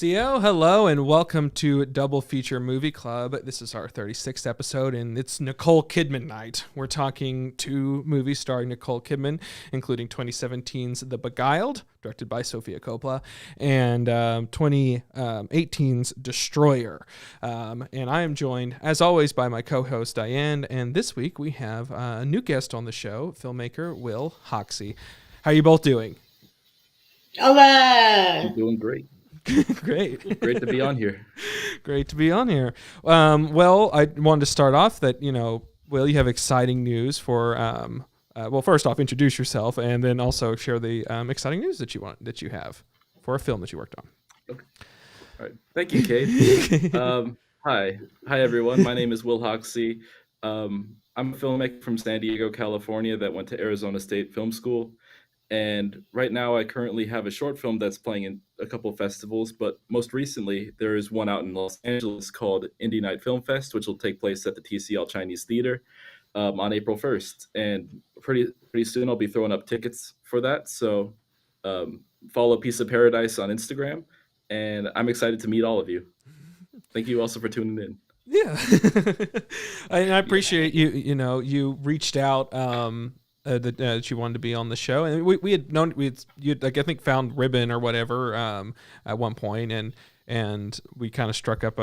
Hello and welcome to Double Feature Movie Club. This is our 36th episode and it's Nicole Kidman night. We're talking two movies starring Nicole Kidman, including 2017's The Beguiled, directed by Sofia Coppola, and 2018's Destroyer. And I am joined, as always, by my co-host Diane, and this week we have a new guest on the show, filmmaker Will Hoxie. How are you both doing? Hello! I'm doing great. Great. Great to be on here. Great to be on here. Well, I wanted to start off that, Will, you have exciting news for, first off, introduce yourself and then also share the exciting news that you have for a film that you worked on. Okay. All right. Thank you, Cade. Hi, everyone. My name is Will Hoxie. I'm a filmmaker from San Diego, California that went to Arizona State Film School. And right now I currently have a short film that's playing in a couple of festivals, but most recently there is one out in Los Angeles called Indie Night Film Fest, which will take place at the TCL Chinese Theater on April 1st. And pretty soon I'll be throwing up tickets for that. So follow Piece of Paradise on Instagram, and I'm excited to meet all of you. Thank you also for tuning in. Yeah. I appreciate you reached out that you wanted to be on the show, and we had known you like I think found Ribbon or whatever at one point, and we kind of struck up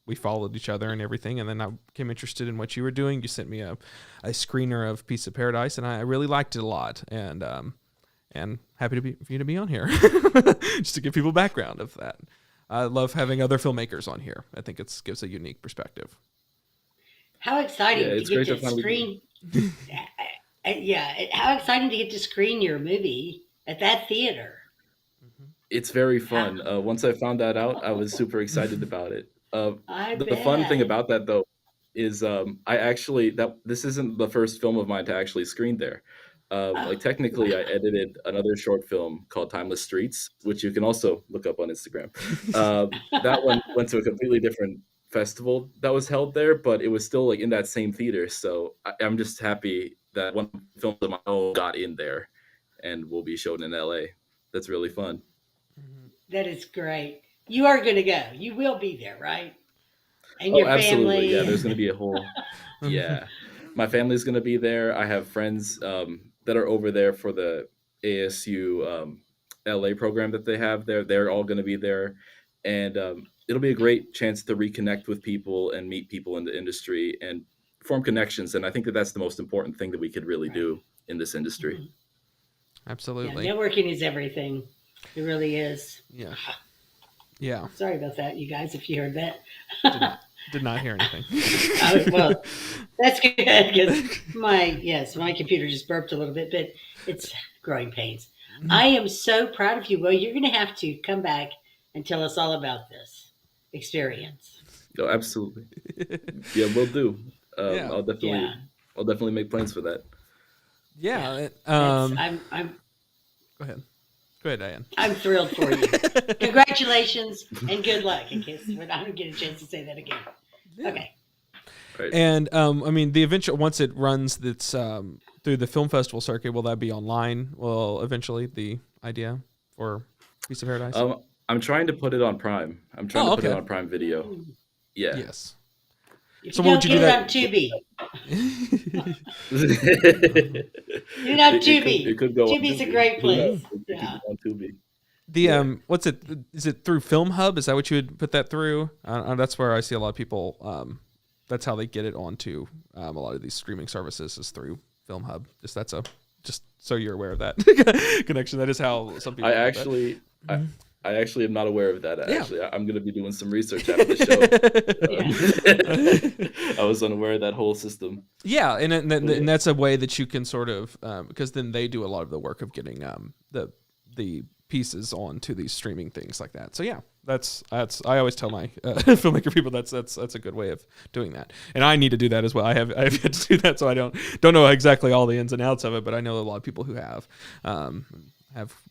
we followed each other and everything, and then I became interested in what you were doing. You sent me a screener of Piece of Paradise, and I really liked it a lot, and happy for you to be on here just to give people background of that. I love having other filmmakers on here. I think it gives a unique perspective. How exciting to get to screen! How exciting to get to screen your movie at that theater. It's very fun. Once I found that out, I was super excited about it. The fun thing about that, though, is this isn't the first film of mine to actually screen there. Technically, I edited another short film called Timeless Streets, which you can also look up on Instagram. That one went to a completely different festival that was held there, but it was still in that same theater. So I'm just happy that one film of my own got in there and will be shown in LA. That's really fun. That is great. You are going to go. You will be there, right? And your absolutely. family. Yeah, there's going to be a whole. Yeah, my family's going to be there. I have friends that are over there for the ASU LA program that they have there. They're all going to be there, and it'll be a great chance to reconnect with people and meet people in the industry and form connections. And I think that that's the most important thing that we could really do in this industry. Mm-hmm. Absolutely. Yeah, networking is everything. It really is. Yeah. Yeah. Sorry about that, you guys, if you heard that. Did not hear anything. Well, that's good because my computer just burped a little bit, but it's growing pains. Mm-hmm. I am so proud of you. Well, you're going to have to come back and tell us all about this experience. Oh, absolutely. Yeah, we'll do. I'll definitely make plans for that. Yeah. I'm Go ahead. Go ahead, Diane. I'm thrilled for you. Congratulations and good luck. In case I don't get a chance to say that again. Yeah. Okay. Right. And the eventual once it runs that's through the film festival circuit, will that be online? Well, eventually the idea for Piece of Paradise. I'm trying to put it on Prime. I'm trying to put it on Prime Video. Yeah. Yes. If so, would you do that on Tubi? You're not Tubi. It could go. Tubi's a great place. Yeah. On Tubi. The what's it? Is it through Film Hub? Is that what you would put that through? That's where I see a lot of people. That's how they get it onto a lot of these streaming services is through Film Hub. Just so you're aware of that connection. That is how some people. I actually am not aware of that. Actually, I'm going to be doing some research after the show. I was unaware of that whole system. Yeah, and that's a way that you can sort of because then they do a lot of the work of getting the pieces onto these streaming things like that. So yeah, that's I always tell my filmmaker people that's a good way of doing that, and I need to do that as well. I have yet to do that, so I don't know exactly all the ins and outs of it, but I know a lot of people who have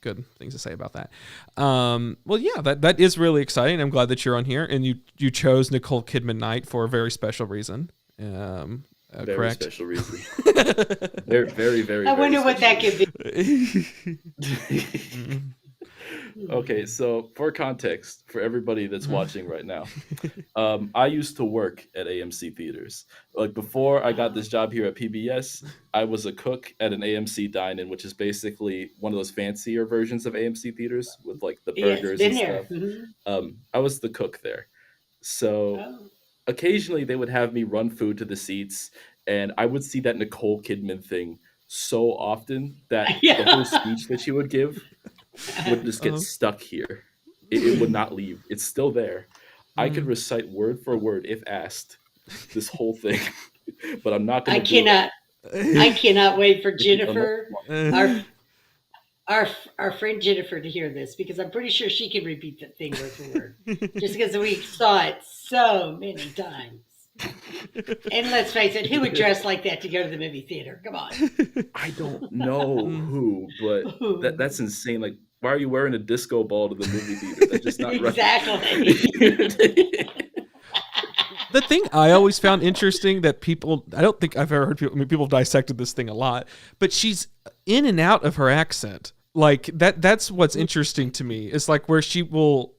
good things to say about that. Well, yeah, that is really exciting. I'm glad that you're on here, and you chose Nicole Kidman night for a very special reason. Very correct? Special reason. Very, very, very. I wonder what that could be. Okay, so for context, for everybody that's watching right now, I used to work at AMC theaters. Like before I got this job here at PBS, I was a cook at an AMC dine-in, which is basically one of those fancier versions of AMC theaters with like the Yes, burgers been and there. stuff. I was the cook there. So Oh. occasionally they would have me run food to the seats, and I would see that Nicole Kidman thing so often that the whole Yeah. speech that she would give would just get stuck here. It would not leave. It's still there. I could recite word for word, if asked, this whole thing, but I'm not I going to do it. cannot. I cannot wait for If you don't know- Jennifer, our friend Jennifer, to hear this, because I'm pretty sure she can repeat that thing word for word, just because we saw it so many times. And let's face it, who would dress like that to go to the movie theater? Come on. I don't know who, but that's insane. Like, why are you wearing a disco ball to the movie theater? That's just not Exactly. right. The thing I always found interesting that people, I don't think I've ever heard people, I mean, people dissected this thing a lot, but she's in and out of her accent. Like that's what's interesting to me. It's like where she will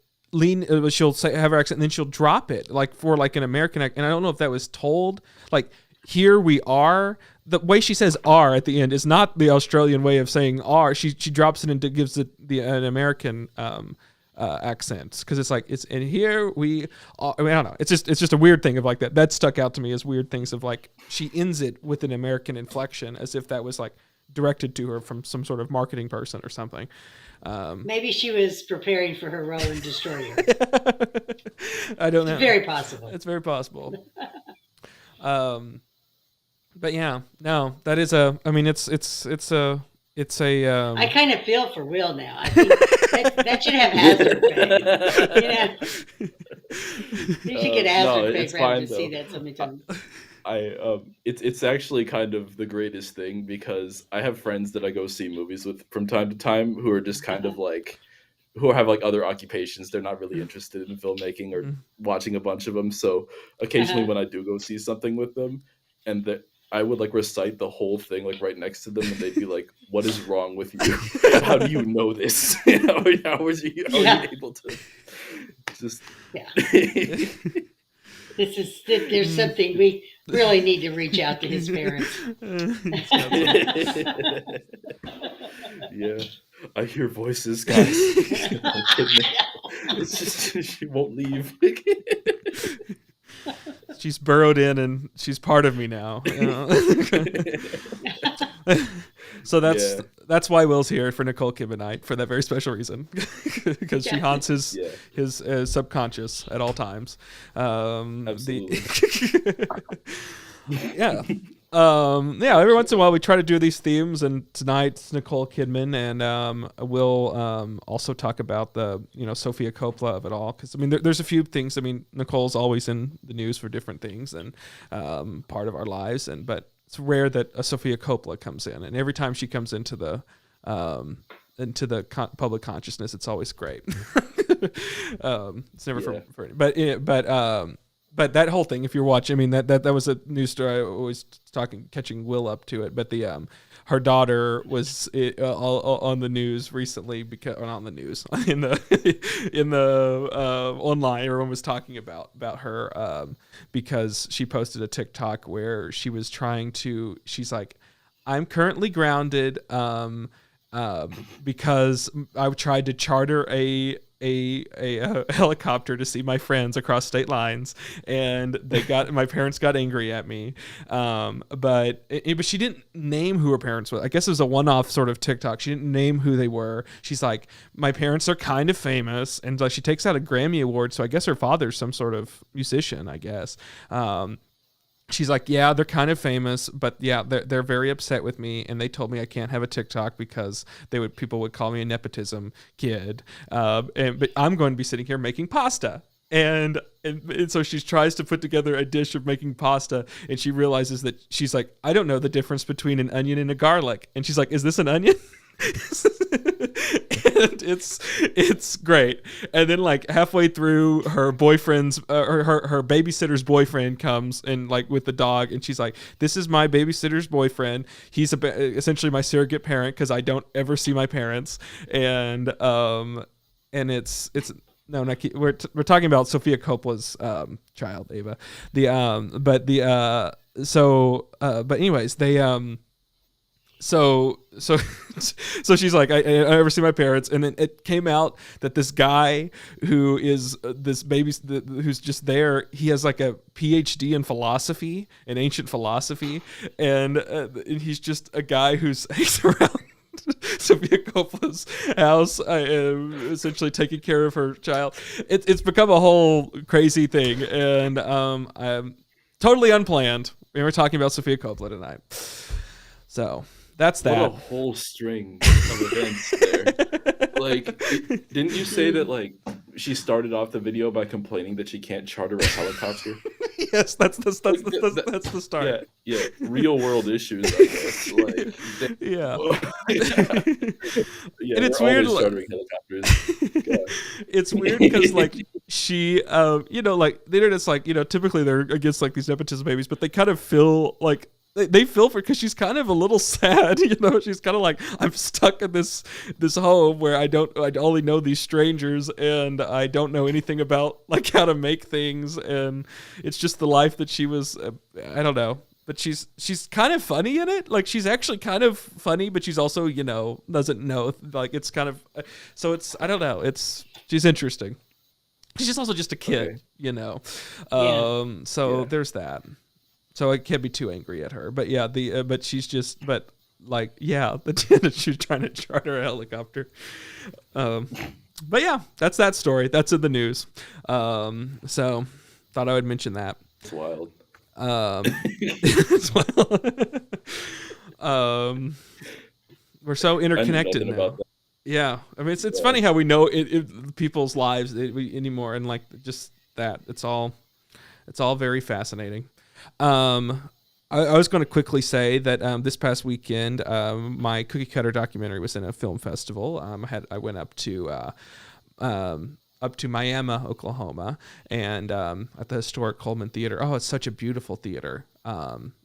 she'll say, have her accent, and then she'll drop it like for like an American accent. And I don't know if that was told, like, here we are. The way she says "are" at the end is not the Australian way of saying "are." She drops it and gives it an American accents, because it's like it's in here we are. I mean, I don't know, it's just a weird thing of like that stuck out to me as weird things of like she ends it with an American inflection as if that was like directed to her from some sort of marketing person or something. Maybe she was preparing for her role in Destroyer. I don't know. It's very possible. It's very possible. But yeah, no, that is a, I mean, it's a I kind of feel for Will now. I think that should have hazard pay. You know, you should get hazard pay it's for having fine, to see though. that so many times. It's actually kind of the greatest thing, because I have friends that I go see movies with from time to time who are just kind of like, who have like other occupations. They're not really interested in filmmaking or watching a bunch of them. So occasionally when I do go see something with them, and that I would like recite the whole thing like right next to them, and they'd be like, "What is wrong with you? How do you know this? how are you able to just?" Yeah. There's something we really need to reach out to his parents. Yeah, I hear voices, guys. It's just she won't leave. She's burrowed in and she's part of me now. You know? So that's why Will's here for Nicole Kidman night, for that very special reason, because she haunts his subconscious at all times. Absolutely. Every once in a while we try to do these themes, and tonight's Nicole Kidman, and we'll also talk about the Sofia Coppola of it all, because I mean there's a few things. I mean, Nicole's always in the news for different things and part of our lives, but it's rare that a Sofia Coppola comes in, and every time she comes into the public consciousness, it's always great. It's never for but that whole thing, if you're watching, I mean that was a news story. I was catching Will up to it, but her daughter was on the news recently, because, or not on the news, in the online, everyone was talking about her because she posted a TikTok where she was she's like, "I'm currently grounded because I tried to charter a helicopter to see my friends across state lines, and my parents got angry at me, but she didn't name who her parents were. I guess it was a one-off sort of TikTok. She didn't name who they were. She's like, my parents are kind of famous, and like she takes out a Grammy award, so I guess her father's some sort of musician, I guess. She's like, yeah, they're kind of famous, but yeah, they're very upset with me, and they told me I can't have a TikTok because people would call me a nepotism kid. But I'm going to be sitting here making pasta. And so she tries to put together a dish of making pasta, and she realizes that she's like, I don't know the difference between an onion and a garlic. And she's like, is this an onion? And it's great. And then like halfway through, her boyfriend's her babysitter's boyfriend comes and like with the dog, and she's like, this is my babysitter's boyfriend. He's essentially my surrogate parent because I don't ever see my parents. And and it's no, not we're talking about Sofia Coppola's child, Ava. But anyways, they so so she's like, I never see my parents, and then it came out that this guy who is this baby who's just there, he has like a PhD in philosophy, in ancient philosophy, and he's just a guy who's hangs around Sofia Coppola's house, essentially taking care of her child. It's become a whole crazy thing, and I'm totally unplanned. We were talking about Sofia Coppola tonight, so that's that. What a whole string of events there. Like, didn't you say that like she started off the video by complaining that she can't charter a helicopter? Yes, that's the start. Yeah, real world issues, I guess. Like, yeah. Yeah, and it's we're weird. always chartering helicopters. God. It's weird because like she, like the internet's like, typically they're against like these nepotism babies, but they kind of feel like they feel for, because she's kind of a little sad, she's kind of like, I'm stuck in this home where I only know these strangers, and I don't know anything about like how to make things, and it's just the life that she was. I don't know, but she's kind of funny in it. Like, she's actually kind of funny, but she's also doesn't know, like, it's kind of, so it's, I don't know, she's interesting. She's also just a kid, Okay. So there's that. So I can't be too angry at her, but yeah, but she's just, but like, yeah, she's trying to charter a helicopter. But yeah, that's that story. That's in the news. So thought I would mention that. It's wild. It's wild. We're so interconnected now. Yeah, I mean, it's funny how we know people's lives anymore, and like just that. It's all very fascinating. I was going to quickly say that this past weekend, my cookie cutter documentary was in a film festival. I went up to Miami, Oklahoma, and at the historic Coleman Theater. Oh, it's such a beautiful theater.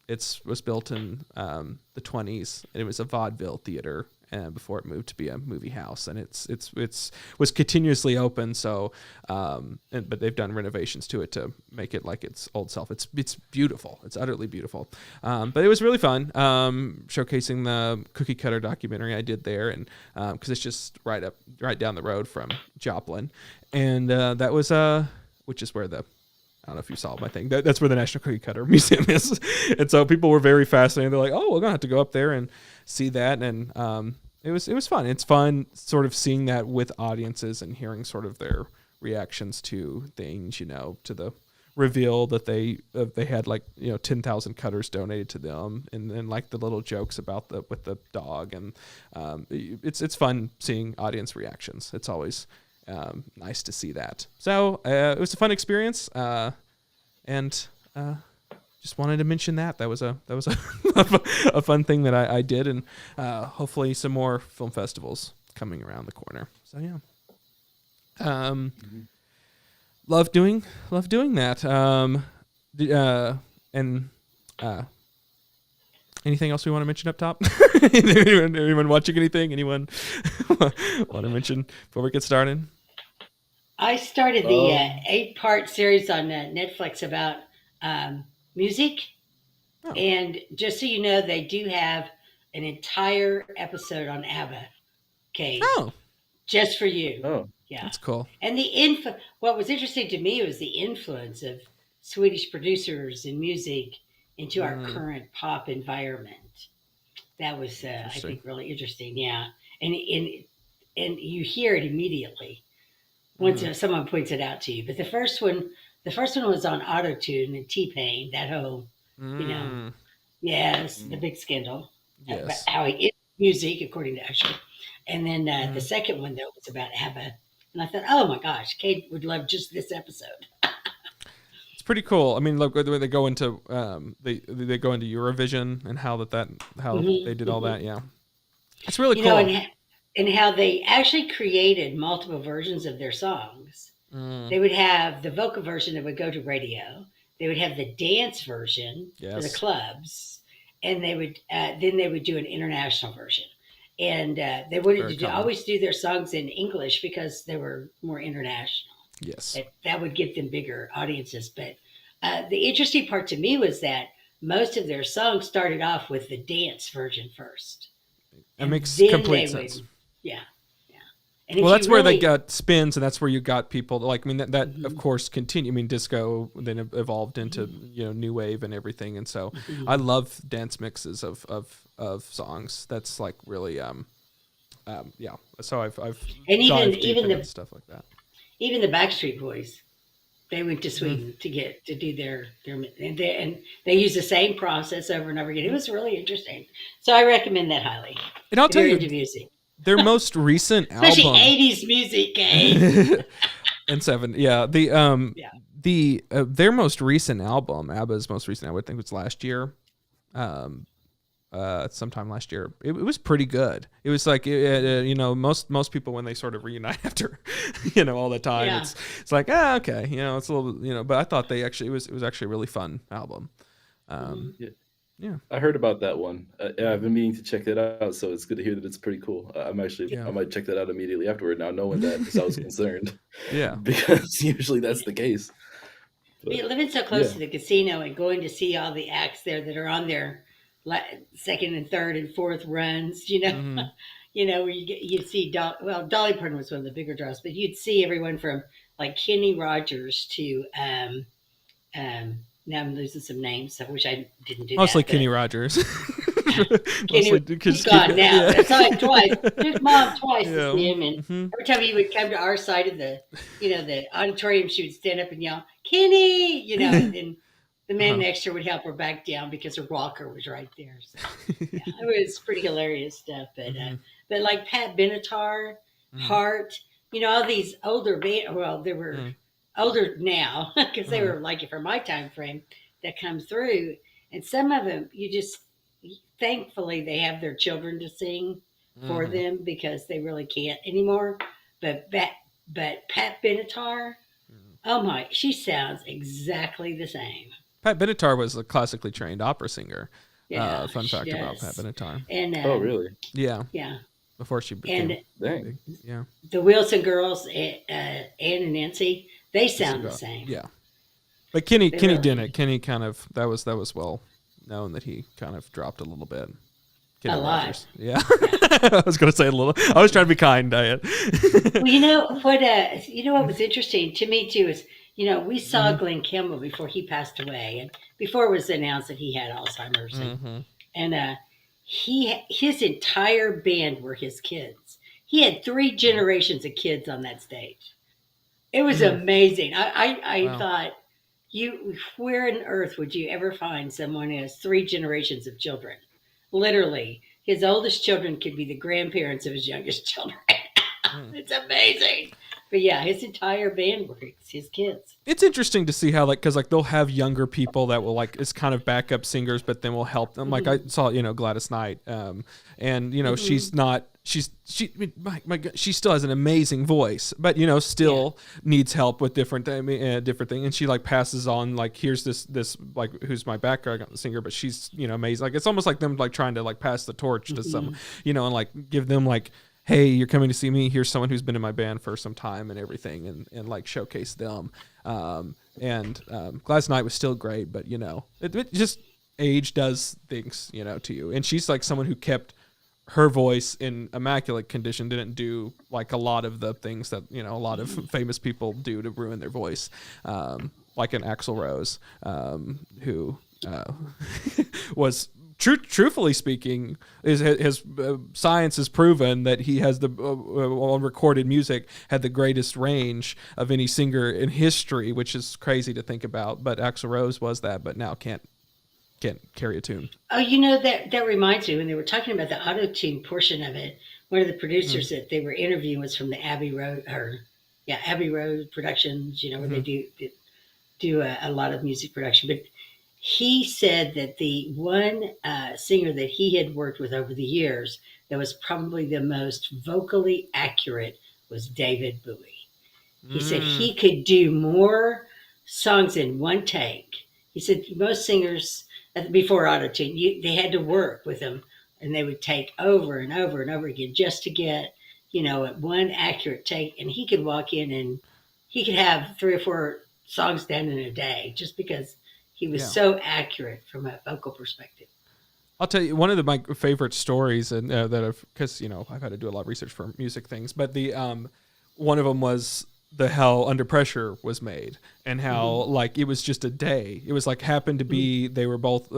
It was built in the 1920s, and it was a vaudeville theater before it moved to be a movie house, and it was continuously open. So, but they've done renovations to it to make it like its old self. It's beautiful. It's utterly beautiful. But it was really fun showcasing the cookie cutter documentary I did there, and because it's just right down the road from Joplin, and that was which is where I don't know if you saw my thing. That's where the National Cookie Cutter Museum is. And so people were very fascinated. They're like, oh, we're going to have to go up there and see that. And it was fun. It's fun sort of seeing that with audiences and hearing sort of their reactions to things, to the reveal that they had like, 10,000 cutters donated to them. And like the little jokes about with the dog. And it's fun seeing audience reactions. It's always nice to see that. So it was a fun experience, and just wanted to mention that was a a fun thing that I did, and hopefully some more film festivals coming around the corner. So yeah, love doing that. And anything else we want to mention up top? Anyone watching anything? Anyone want to mention before we get started? I started the 8-part series on Netflix about music. Oh. And just so you know, they do have an entire episode on ABBA, Cade. Oh. Just for you. Oh. Yeah. That's cool. And what was interesting to me was the influence of Swedish producers in music into our current pop environment. That was, I think, really interesting. Yeah. And you hear it immedially once someone points it out to you. But the first one was on Auto-Tune and T-Pain, that whole, the big scandal. Yes. About how he is music, according to Usher. And then the second one, though, was about ABBA. And I thought, oh my gosh, Cade would love just this episode. It's pretty cool. I mean, look, the way they go into they go into Eurovision and how they did all that. Yeah, it's really cool. And how they actually created multiple versions of their songs. They would have the vocal version that would go to radio. They would have the dance version for the clubs, and they would then they would do an international version. and they wanted Very to common. always do their songs in English because they were more international. Yes. That would get them bigger audiences. But the interesting part to me was that most of their songs started off with the dance version first, That and makes then complete they would, sense. yeah, yeah. And if Well, you that's where they really, got spins, and that's where you got people like. I mean, that of Mhm, course continue. I mean, disco then evolved into mhm, new wave and everything, and so I mhm. love dance mixes of songs. That's like really yeah. So I've And dived deep even into the stuff like that. Backstreet Boys, they went to Mm. Sweden to do their and they use the same process over and over again. It was really interesting. So I recommend that highly And I'll if tell you're you, into music, their most recent especially album '80s music, Cade. and seven, yeah, Yeah. their most recent album, ABBA's most recent, I would think was last year. Um, sometime last year. It was pretty good. It was like most people when they sort of reunite after all the time, Yeah. it's like okay, it's a little but I thought they actually it was actually a really fun album. Um, Hmm. Yeah, yeah, I heard about that one. Yeah, I've been meaning to check that out, so it's good to hear that it's pretty cool. yeah, I might check that out immediately afterward now, knowing that, because I was concerned, yeah. because usually that's the case. But Living so close yeah, to the casino and going to see all the acts there that are on their second and third and fourth runs, Hmm. where you'd see Dolly Parton was one of the bigger draws, but you'd see everyone from like Kenny Rogers to now I'm losing some names. I wish I didn't do Mostly that, but Kenny Rogers. Kenny, Mostly he's because gone now, but I saw him twice. Took Mom twice to yeah. see him, and Hmm. every time he would come to our side of the auditorium, she would stand up and yell, "Kenny!" And then the man Uh-huh. next to her would help her back down because her walker was right there. So yeah, it was pretty hilarious stuff. Hmm. But like Pat Benatar, Hmm. Hart, all these older well, they were Hmm. older now because they Hmm. were like for my time frame that come through, and some of them you just thankfully they have their children to sing for Hmm. them because they really can't anymore. But Pat Benatar, oh my, she sounds exactly the same. Pat Benatar was a classically trained opera singer. Yeah, Fun she fact about Pat does. Benatar. And oh really? Yeah, yeah, before she and became Dang. big. Yeah, the Wilson girls, Ann and Nancy, they just sound the about. same. Yeah, but Kenny They Kenny really didn't. do. Kenny kind of that was well known that he kind of dropped a little bit. A Kenny lot. Rogers. Yeah, Yeah. I was gonna say a little. I was trying to be kind, Diane. Well, what was interesting to me too is we saw Hmm. Glenn Campbell before he passed away, and before it was announced that he had Alzheimer's, Hmm. and his entire band were his kids. He had three generations of kids on that stage. It was Hmm. amazing. I Wow. thought where on earth would you ever find someone who has three generations of children? Literally, his oldest children could be the grandparents of his youngest children. Hmm. It's amazing. But yeah, his entire band were his kids. It's interesting to see how because they'll have younger people that will it's kind of backup singers, but then will help them. Like I Hmm. saw Gladys Knight, and Hmm. she's not she I mean, my God, she still has an amazing voice, but Yeah. still needs help with different thing. And she passes on here's this who's my background singer, but she's amazing. Like it's almost like them trying to pass the torch to some Hmm. and give them hey, you're coming to see me. Here's someone who's been in my band for some time and everything, and showcase them. Gladys Knight was still great, but it just age does things to you. And she's someone who kept her voice in immaculate condition, didn't do a lot of the things that a lot of famous people do to ruin their voice, like an Axl Rose, who was truthfully speaking, his science has proven that he has on recorded music had the greatest range of any singer in history, which is crazy to think about. But Axl Rose was that, but now can't carry a tune. Oh, that reminds me when they were talking about the auto tune portion of it. One of the Mm-hmm. producers that they were interviewing was from the Abbey Road, or yeah, Abbey Road Productions. Where Mm-hmm. they do a lot of music production. But he said that the one singer that he had worked with over the years that was probably the most vocally accurate was David Bowie. He said Mm. he could do more songs in one take. He said most singers before autotune, they had to work with them and they would take over and over and over again just to get, one accurate take. And he could walk in and he could have 3 or 4 songs done in a day just because he was so accurate from a vocal perspective. I'll tell you one of my favorite stories, and that because I've had to do a lot of research for music things, but the one of them was how Under Pressure was made, and how like it was just a day. It was like happened to be they were both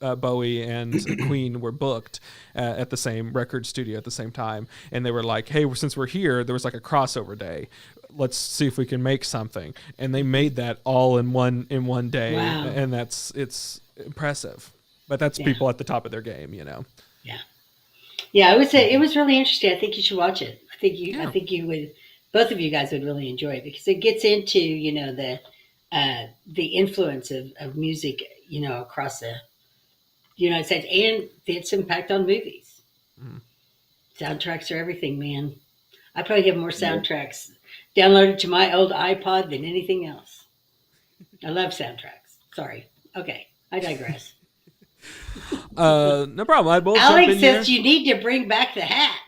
Bowie and Queen were booked at the same record studio at the same time, and they were like, hey, since we're here, there was like a crossover day. Let's see if we can make something, and they made that all in one day. Wow. And it's impressive. But that's people at the top of their game, Yeah, I would say it was really interesting. I think you should watch it. I think you would. Both of you guys would really enjoy it because it gets into the influence of music across the United States and its impact on movies. Soundtracks are everything, man. I probably have more soundtracks downloaded to my old iPod than anything else. I love soundtracks. Sorry. Okay, I digress. No problem. Alex says you need to bring back the hat.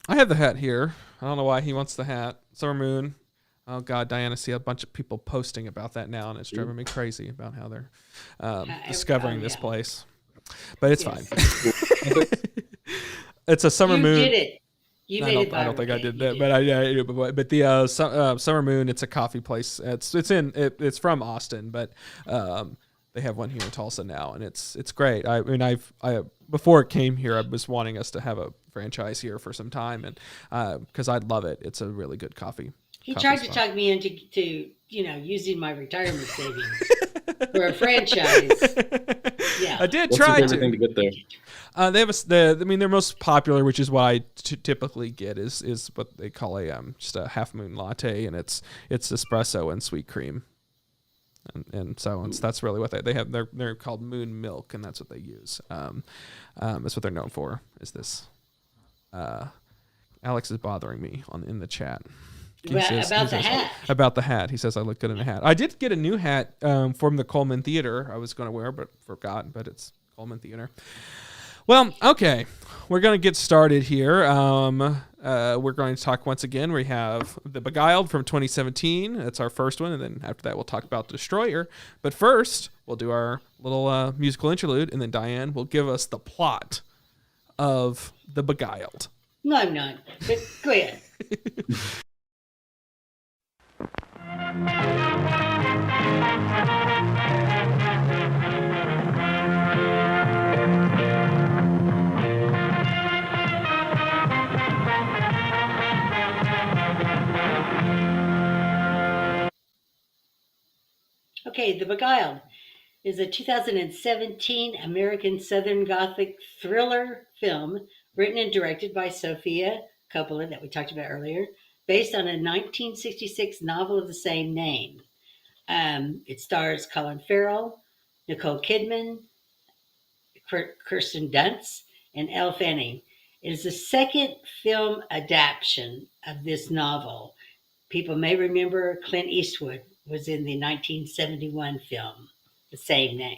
I have the hat here. I don't know why he wants the hat. Summer Moon. Oh God, Diana, see a bunch of people posting about that now, and it's driving me crazy about how they're discovering this place. But it's fine. It's a Summer Moon. You did it. You made it. I don't think I did that, but the Summer Moon. It's a coffee place. It's from Austin, but they have one here in Tulsa now, and it's great. I mean, I before it came here, I was wanting us to have a franchise here for some time, and because I love it. It's a really good coffee. He tried to talk me into using my retirement savings for a franchise. Yeah, I did try to get there. They have their most popular, which is what I typically get, is what they call just a half moon latte, and it's espresso and sweet cream. And so that's really what they have. They're called Moon Milk, and that's what they use. That's what they're known for. Is this? Alex is bothering me in the chat. About the hat. He says I look good in a hat. I did get a new hat from the Coleman Theater. I was going to wear, but forgot. But it's Coleman Theater. Well, okay, we're going to get started here. We're going to talk once again. We have The Beguiled from 2017. That's our first one, and then after that, we'll talk about Destroyer. But first, we'll do our little musical interlude, and then Diane will give us the plot of The Beguiled. No, I'm not. But go ahead. Okay, The Beguiled is a 2017 American Southern Gothic thriller film written and directed by Sofia Coppola, that we talked about earlier, based on a 1966 novel of the same name. It stars Colin Farrell, Nicole Kidman, Kirsten Dunst, and Elle Fanning. It is the second film adaptation of this novel. People may remember Clint Eastwood was in the 1971 film, the same name.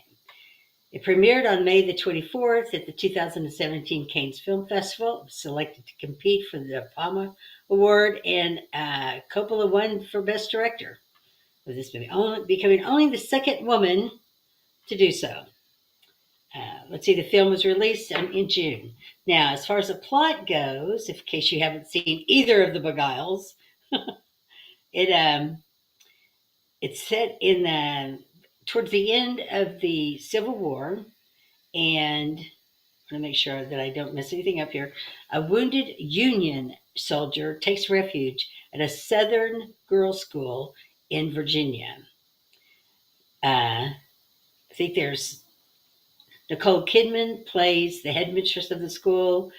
It premiered on May the 24th at the 2017 Cannes Film Festival. It was selected to compete for the Palma Award, and Coppola won for Best Director with this movie, becoming only the second woman to do so. Let's see, the film was released in June. Now, as far as the plot goes, in case you haven't seen either of the Beguiles, it's set in towards the end of the Civil War, and I'm going to make sure that I don't mess anything up here. A wounded Union soldier takes refuge at a Southern girls' school in Virginia. I think there's Nicole Kidman plays the headmistress of the school.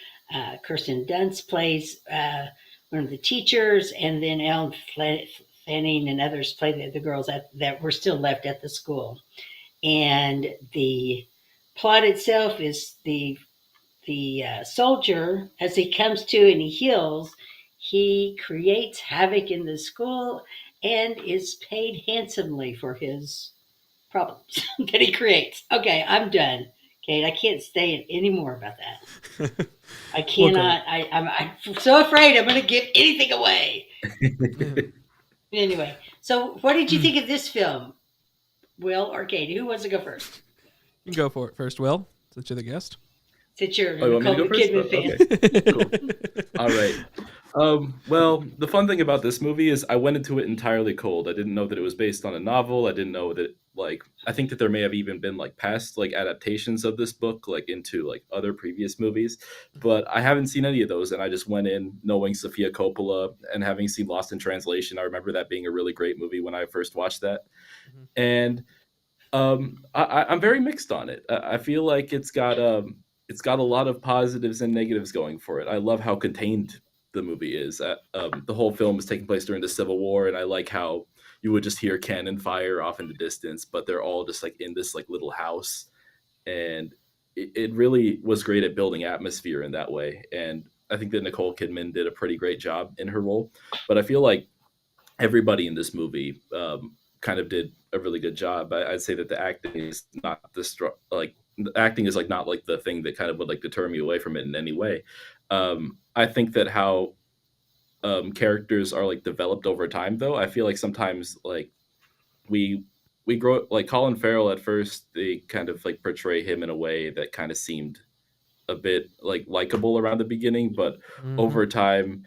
Kirsten Dunst plays one of the teachers, and then Elle Fanning and others play the girls that were still left at the school. And the plot itself is the soldier, as he comes to and he heals, he creates havoc in the school and is paid handsomely for his problems that he creates. Okay, I'm done. Kate, I can't say it anymore about that. I Well, cannot. I'm so afraid I'm going to give anything away. Yeah. Anyway, so what did you Hmm. think of this film, Will or Katie? Who wants to go first? You can go for it first, Will, since you're the guest. Since you're Oh, a you want me to Nicole go first? Kidman fan. Okay, cool. All right. Well, the fun thing about this movie is I went into it entirely cold. I didn't know that it was based on a novel. I didn't know that, like, I think that there may have even been like past like adaptations of this book like into like other previous movies, but I haven't seen any of those. And I just went in knowing Sofia Coppola and having seen Lost in Translation. I remember that being a really great movie when I first watched that. Mhm. And I'm very mixed on it. I feel like it's got a lot of positives and negatives going for it. I love how contained the movie is. The whole film is taking place during the Civil War, and I like how you would just hear cannon fire off in the distance, but they're all just like in this like little house, and it really was great at building atmosphere in that way. And I think that Nicole Kidman did a pretty great job in her role, but I feel like everybody in this movie kind of did a really good job. I'd say that the acting is not like the acting is like not like the thing that kind of would like deter me away from it in any way. I think that how characters are like developed over time, though, I feel like sometimes like we we grow like Colin Farrell at first. They kind of like portray him in a way that kind of seemed a bit like likable around the beginning, but Mhm. over time,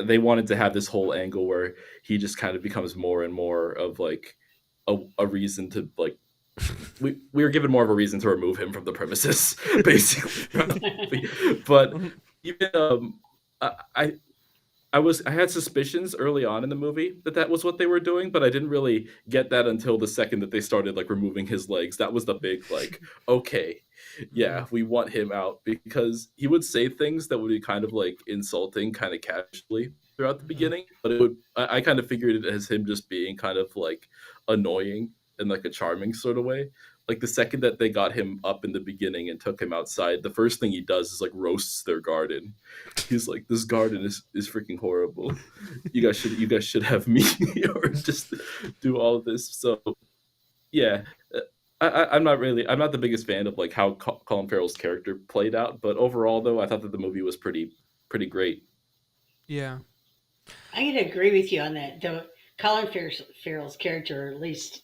they wanted to have this whole angle where he just kind of becomes more and more of like a reason to like we were given more of a reason to remove him from the premises, basically. But Mhm. even I I had suspicions early on in the movie that that was what they were doing, but I didn't really get that until the second that they started like removing his legs. That was the big like, okay, Mhm. yeah, we want him out because he would say things that would be kind of like insulting, kind of casually throughout the Mhm. beginning. But it would I kind of figured it as him just being kind of like annoying in like a charming sort of way. Like the second that they got him up in the beginning and took him outside, the first thing he does is like roasts their garden. He's like, "This garden is freaking horrible. You guys should have me or just do all of this." So yeah, I'm not the biggest fan of like how Colin Farrell's character played out, but overall though, I thought that the movie was pretty great. Yeah. I'm going to agree with you on that. Though Farrell's character, or at least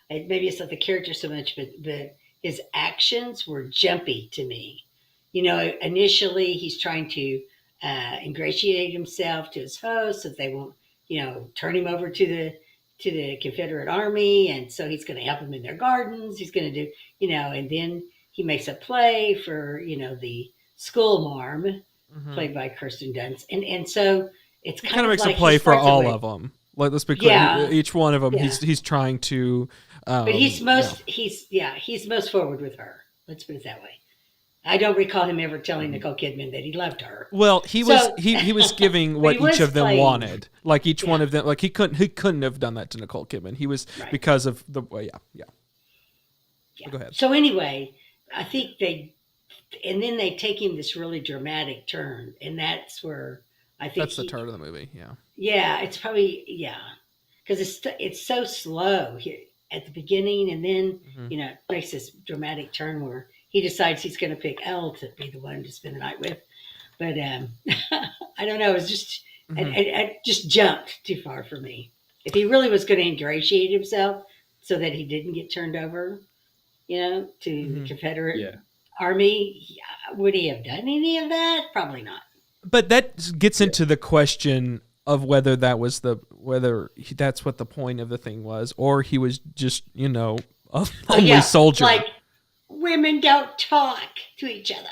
maybe it's not the character so much, but his actions were jumpy to me. You know, initially he's trying to ingratiate himself to his host so that they won't, turn him over to the Confederate Army, and so he's going to help them in their gardens. He's going to do, and then he makes a play for the school marm, Mhm. played by Kirsten Dunst, and so it's He kind kind of of makes a like he play for starts all away. of them. Like, let's be clear. Yeah, Each one of them, yeah. he's trying to. But Yeah. he's most forward with her. Let's put it that way. I don't recall him ever telling Mhm. Nicole Kidman that he loved her. Well, So, he was giving but he what each was of them playing. wanted. Like each one Yeah, of them, like he couldn't have done that to Nicole Kidman. He was right. because of the well, yeah, yeah. Yeah. Go ahead. So anyway, I think and then they take him this really dramatic turn, and that's where I think That's the turn of the movie. Yeah. yeah, it's probably because it's so slow here at the beginning, and then Hmm. it makes this dramatic turn where he decides he's going to pick Elle to be the one to spend the night with. But I don't know. It was just Hmm. I just jumped too far for me. If he really was going to ingratiate himself so that he didn't get turned over, to the Hmm. Confederate Yeah. Army, would he have done any of that? Probably not. But that gets Yeah. into the question of whether that's what the point of the thing was, or he was just a Oh lonely yeah, soldier. like women don't talk to each other.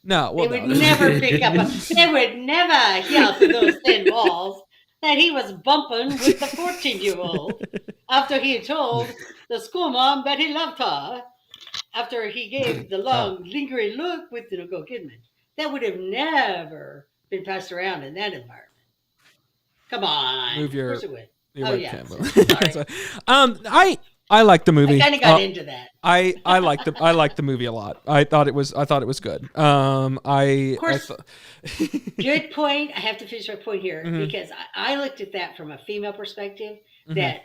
No, well, They would no. never pick up. They would never yell through those thin walls that he was bumping with the 14-year-old after he had told the schoolmom that he loved her. After he gave the Oh, long, lingering look with Nicole Kidman, that would have never been passed around in that environment. Come on, move of your course it would. your Oh yeah, webcam. sorry. I like the I movie. kind of got into that. I liked the movie a lot. I thought it was good. Of I course, thought. good point. I have to finish my point here Hmm. because I looked at that from a female perspective. Hmm. That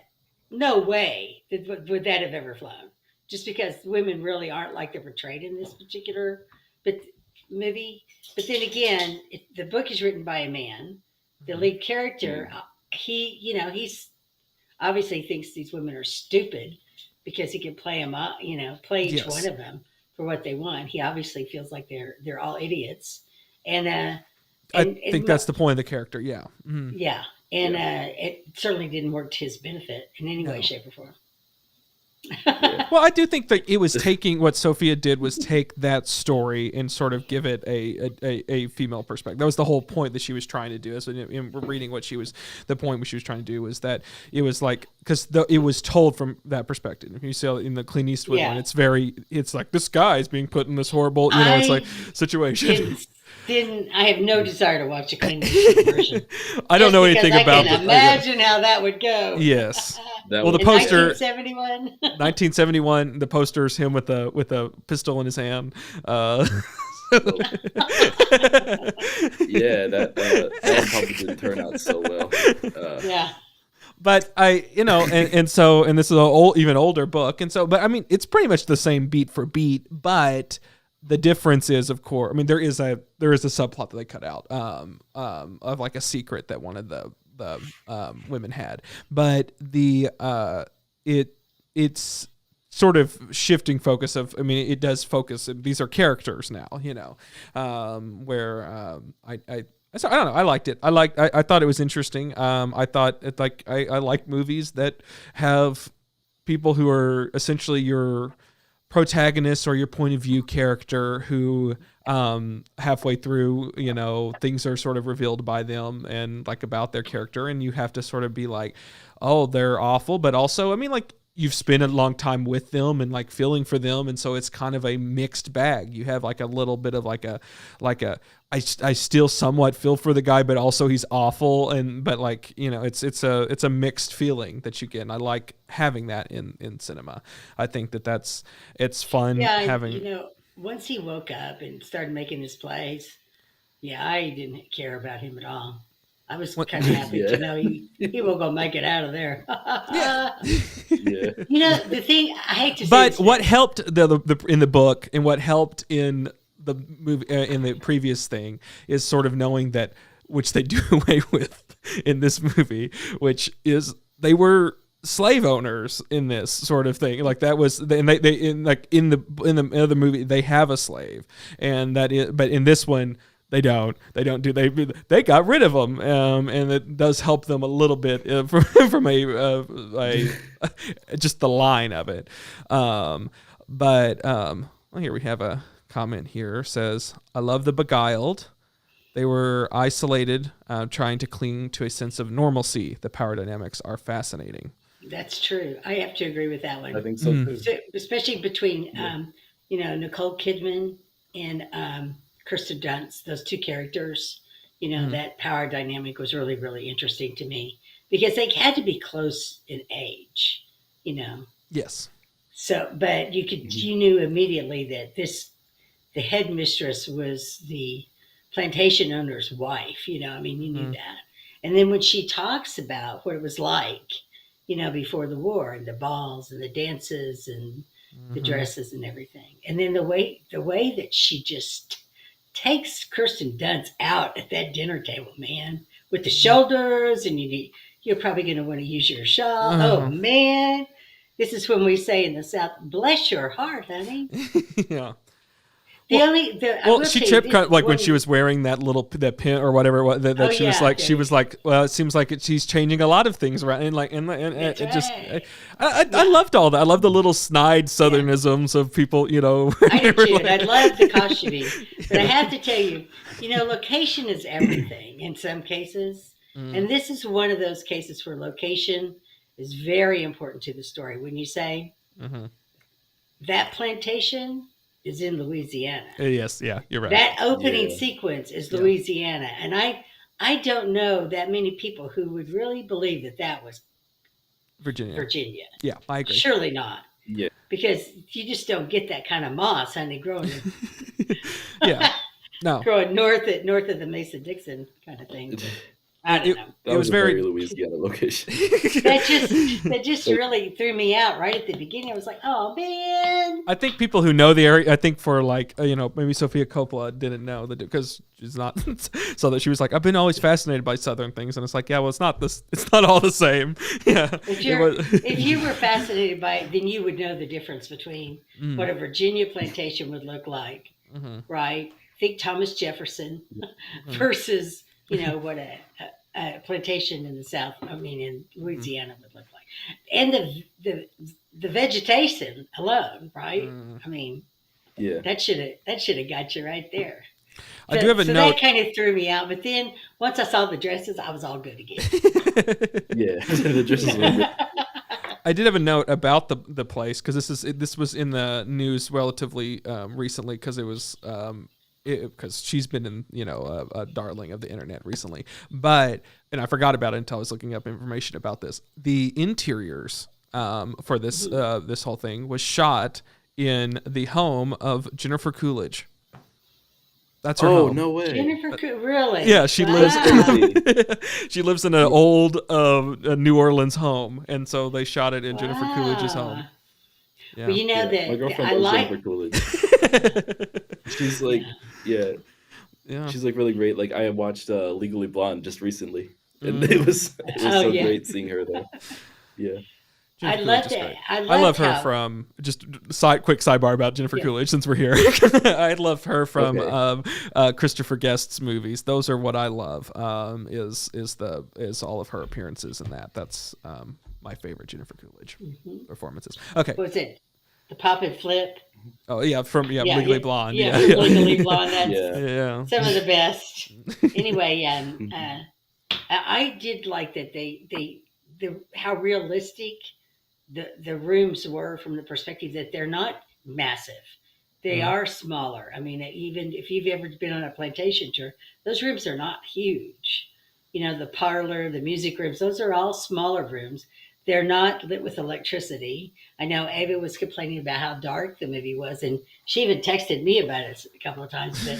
no way would that have ever flown. just because women really aren't like they're portrayed in this particular but movie. But then again, the book is written by a man. The lead character, he's obviously thinks these women are stupid because he can play them up, play each one of them for what they want. He obviously feels like they're all idiots, and I think that's the point of the character. Yeah. Mm-hmm. Yeah, and it certainly didn't work to his benefit in any way, shape, or form. Well, I do think that it was taking what Sofia did was take that story and sort of give it a female perspective. That was the whole point that she was trying to do. So in reading what the point what she was trying to do was that it was like, because it was told from that perspective. If you see in the Clint Eastwood one, it's like this guy is being put in this horrible, it's like situation. I have no desire to watch a Clint Eastwood version. I don't know anything about it. I can imagine how that would go. Yes. Well, the poster, 1971, the poster is him with a pistol in his hand. Yeah, that one probably didn't turn out so well. Yeah. But and this is an even older book, but I mean, it's pretty much the same beat for beat, but the difference is, of course, I mean, there is a subplot that they cut out of like a secret that one of the women had, but it's sort of shifting focus of, I mean, it does focus, these are characters now, where I don't know, I liked it. I thought it was interesting. I thought I like movies that have people who are essentially your protagonist or your point of view character who halfway through things are sort of revealed by them and like about their character, and you have to sort of be like, oh, they're awful, but also, I mean, like, you've spent a long time with them and like feeling for them, and so it's kind of a mixed bag. You have like a little bit of I still somewhat feel for the guy, but also he's awful, but like, it's a mixed feeling that you get, and I like having that in cinema. I think it's fun having. Once he woke up and started making his plays, I didn't care about him at all. I was kind of happy to know he will go make it out of there. Yeah. The thing I hate to say, but what helped in the book and what helped in the movie in the previous thing is sort of knowing that, which they do away with in this movie, which is they were slave owners in this sort of thing. Like that was, and they in the other movie they have a slave, and but in this one. They got rid of them, and it does help them a little bit from a just the line of it. Here we have a comment here says, "I love the Beguiled. They were isolated, trying to cling to a sense of normalcy. The power dynamics are fascinating." That's true. I have to agree with that one. I think so too. Especially between Nicole Kidman and Kirsten Dunst, those two characters, that power dynamic was really, really interesting to me because they had to be close in age, Yes. So, but you knew immediately that the headmistress was the plantation owner's wife, you knew that. And then when she talks about what it was like, before the war and the balls and the dances and the dresses and everything. And then the way that she just takes Kirsten Dunst out at that dinner table, man, with the shoulders, and you're probably going to want to use your shawl. Oh man, this is when we say in the South, "Bless your heart, honey." Yeah. She tripped kind of like when she was wearing that pin or whatever it was, that she was like, she was like, well, it seems like she's changing a lot of things around, and it just, I loved all that. I love the little snide Southernisms of people, I do too, and I love the costuming, but I have to tell you, location is everything in some cases, and this is one of those cases where location is very important to the story. When you say that plantation is in Louisiana. Yes, yeah, you're right. That opening sequence is Louisiana, and I don't know that many people who would really believe that was Virginia. Yeah, I agree. Surely not. Yeah. Because you just don't get that kind of moss, honey, growing. Yeah. No. Growing north of the Mason-Dixon kind of thing. I don't know. That it was a very Louisiana location. That just really threw me out right at the beginning. I was like, oh man. I think people who know the area, I think for like, maybe Sofia Coppola didn't know that because she's not, so that she was like, I've been always fascinated by Southern things. And it's like, yeah, well, it's not all the same. Yeah. If you were fascinated by it, then you would know the difference between what a Virginia plantation would look like, right? Think Thomas Jefferson versus, what a plantation in the South, in Louisiana would look like. And the vegetation alone, right? Yeah. That should have got you right there. I do have a note. That kind of threw me out, but then once I saw the dresses, I was all good again. Yeah, the dresses were good. I did have a note about the place because this was in the news relatively recently because it was because she's been in a darling of the internet recently, and I forgot about it until I was looking up information about this. The interiors for this this whole thing was shot in the home of Jennifer Coolidge. That's her home. Oh, no way. Jennifer, really? Yeah, she lives in an old New Orleans home, and so they shot it in Jennifer Coolidge's home. Yeah. Well, that my girlfriend I loves like Jennifer Coolidge. She's like, she's like really great. Like I watched Legally Blonde just recently, and it was so great seeing her there. Yeah. I love that. I love her from just quick sidebar about Jennifer Coolidge since we're here. I love her from Christopher Guest's movies. Those are what I love. Is all of her appearances in that. That's my favorite Jennifer Coolidge performances. Okay. What's it? The Pop and Flip. Oh yeah, from Legally Blonde. Yeah, Legally Blonde. That's some of the best. Anyway, I did like that how realistic the rooms were from the perspective that they're not massive. They are smaller. Even if you've ever been on a plantation tour, those rooms are not huge. The parlor, the music rooms, those are all smaller rooms. They're not lit with electricity. I know ABBA was complaining about how dark the movie was, and she even texted me about it a couple of times, but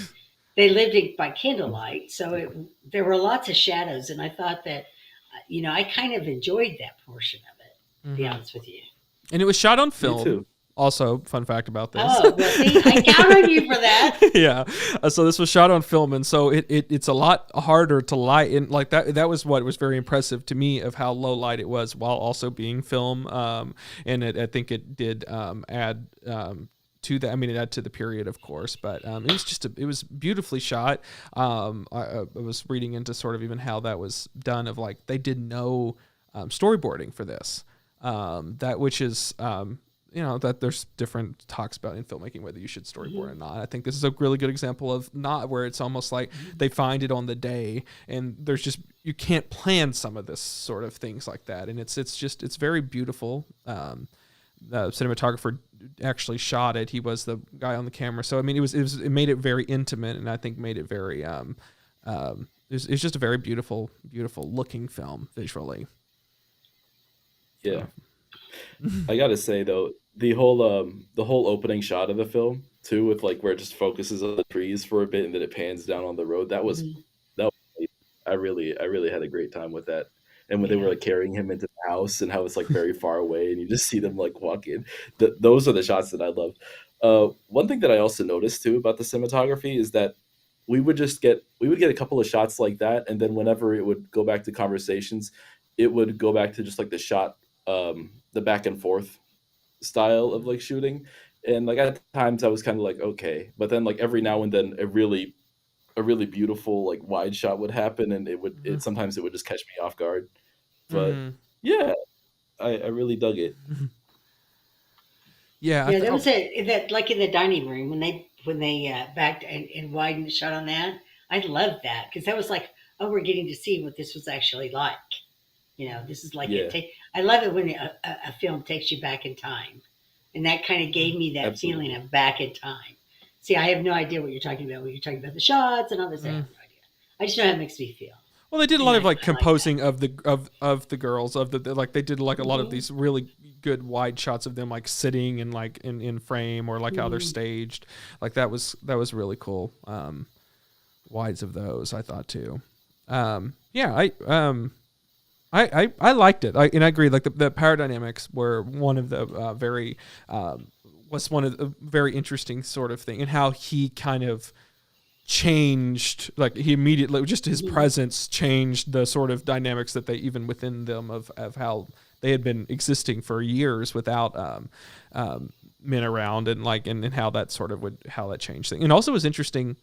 they lived by candlelight. So there were lots of shadows, and I thought that, I kind of enjoyed that portion of it. To be honest with you. And it was shot on film. Me too. Also, fun fact about this. Oh, well, see, I count on you for that. Yeah. So this was shot on film, and so it's a lot harder to light. And like that was what was very impressive to me of how low light it was while also being film. And I think it did add to that. It added to the period, of course, but it was beautifully shot. I was reading into sort of even how that was done. Of like they did no storyboarding for this. Which is, that there's different talks about in filmmaking, whether you should storyboard or not. I think this is a really good example of not where it's almost like they find it on the day and there's just, you can't plan some of this sort of things like that. And it's very beautiful. The cinematographer actually shot it. He was the guy on the camera. So, it made it very intimate and I think made it very, it's just a very beautiful, beautiful looking film visually. Yeah, I gotta say though, the whole opening shot of the film too, with like where it just focuses on the trees for a bit and then it pans down on the road. That was I really had a great time with that. And when they were like carrying him into the house and how it's like very far away and you just see them like walk in. Those are the shots that I love. One thing that I also noticed too about the cinematography is that we would get a couple of shots like that, and then whenever it would go back to conversations, it would go back to just like the shot. The back and forth style of like shooting, and like at times I was kind of like okay, but then like every now and then a really beautiful like wide shot would happen, and sometimes it would just catch me off guard. But I really dug it. That was that like in the dining room when they backed and widened the shot on that. I loved that because that was like, oh, we're getting to see what this was actually like. This is like I love it when a film takes you back in time, and that kind of gave me that feeling of back in time. See, I have no idea what you're talking about. When you're talking about the shots and all this, I have no idea. I just know how it makes me feel. Well, they did a lot of like composing of the girls like they did like a lot of these really good wide shots of them like sitting and like in frame or like how they're staged. Like that was really cool. Wides of those I thought too. Yeah, I liked it. And I agree. Like the power dynamics were one of the was one of the very interesting sort of thing, and how he kind of changed, like he immediately, just his presence changed the sort of dynamics that they, even within them, of how they had been existing for years without men around, and like and how that sort of how that changed things. And also it was interesting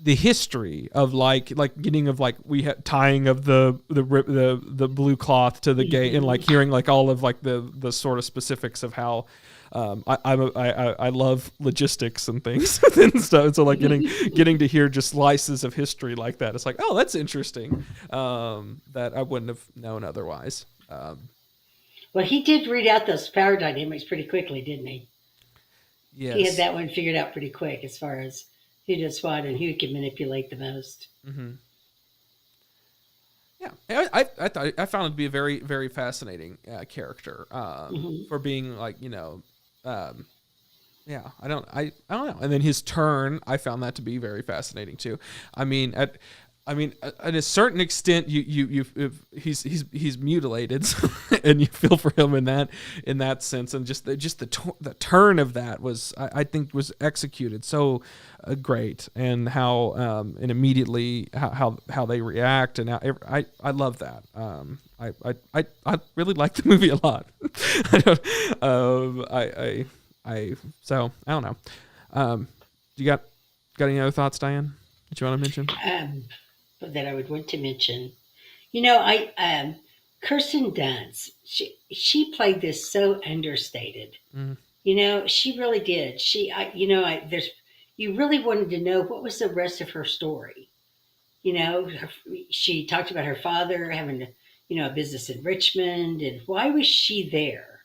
the history of like getting of like we had tying of the blue cloth to the gate, and like hearing like all of like the sort of specifics of how I love logistics and things and stuff. So like getting to hear just slices of history like that, it's like, oh, that's interesting, that I wouldn't have known otherwise. Well, he did read out those power dynamics pretty quickly, didn't he? Yes. He had that one figured out pretty quick as far as who does what and who can manipulate the most. Mm-hmm. Yeah, I found it to be a very, very fascinating character, for being like, yeah, I don't know. And then his turn, I found that to be very fascinating too. I mean, at a certain extent, he's mutilated, and you feel for him in that sense, and just the turn of that was, I think, was executed so great, and how and immediately how they react, and how, I love that. I really like the movie a lot. So I don't know. You got any other thoughts, Diane, that you want to mention? That I would want to mention. Kirsten Dunst, she played this so understated. She really did. You really wanted to know what was the rest of her story. She talked about her father having a business in Richmond, and why was she there?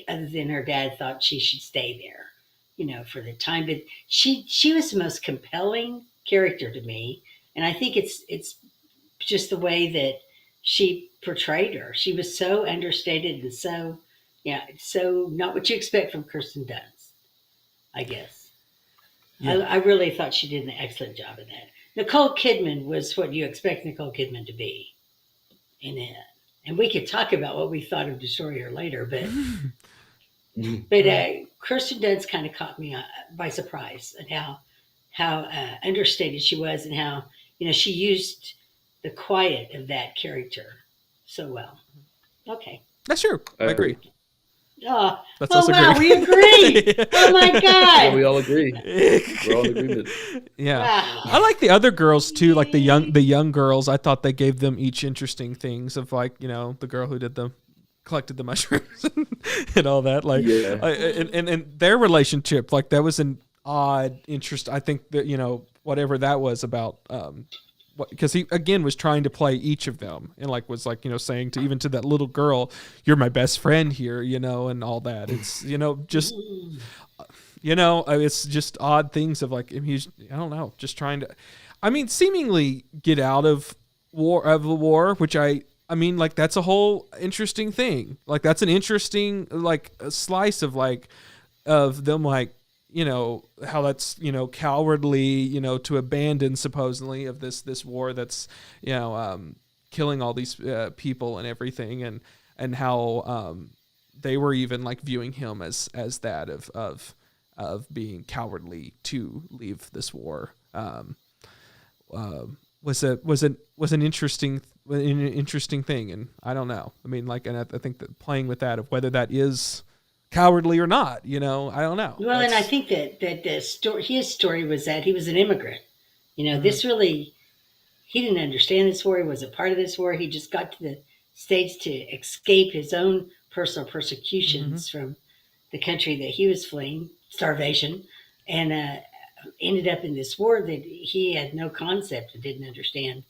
Other than her dad thought she should stay there, for the time. But she was the most compelling character to me. And I think it's just the way that she portrayed her. She was so understated and so not what you expect from Kirsten Dunst, I guess. Yeah. I really thought she did an excellent job of that. Nicole Kidman was what you expect Nicole Kidman to be in it. And we could talk about what we thought of Destroyer later, but Kirsten Dunst kind of caught me by surprise at how understated she was, and how she used the quiet of that character so well. Okay. That's true. I agree. Oh, wow, we agree. Oh my God. Yeah, we all agree. We're all in agreement. Yeah. Wow. I like the other girls too, like the young girls. I thought they gave them each interesting things, of like, the girl who collected the mushrooms and all that. Like, yeah. And their relationship, like that was an odd interest. I think that, whatever that was about, because he again was trying to play each of them, and like was like saying to that little girl, "You're my best friend here," and all that. It's just it's just odd things of like he's, I don't know, just trying to, seemingly get out of the war, which I mean, like that's a whole interesting thing. Like that's an interesting like a slice of like of them, like. How that's, cowardly, to abandon supposedly of this war that's, killing all these people and everything, and how they were even like viewing him as that of being cowardly to leave this war. Was an interesting thing, and I don't know. I mean, like, and I think that playing with that of whether that is cowardly or not, I don't know. Well, and I think that his story was that he was an immigrant. This really, he didn't understand this war. He wasn't part of this war. He just got to the States to escape his own personal persecutions from the country that he was fleeing, starvation, and ended up in this war that he had no concept and didn't understand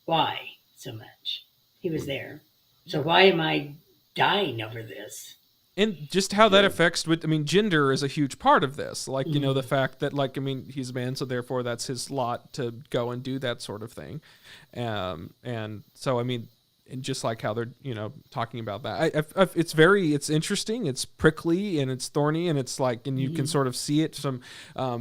why so much. He was there. So why am I dying over this? And just how that affects gender is a huge part of this. Like, the fact that like, he's a man, so therefore that's his lot to go and do that sort of thing. And so, and just like how they're, talking about that. It's interesting, it's prickly and it's thorny and it's like, and you can sort of see it from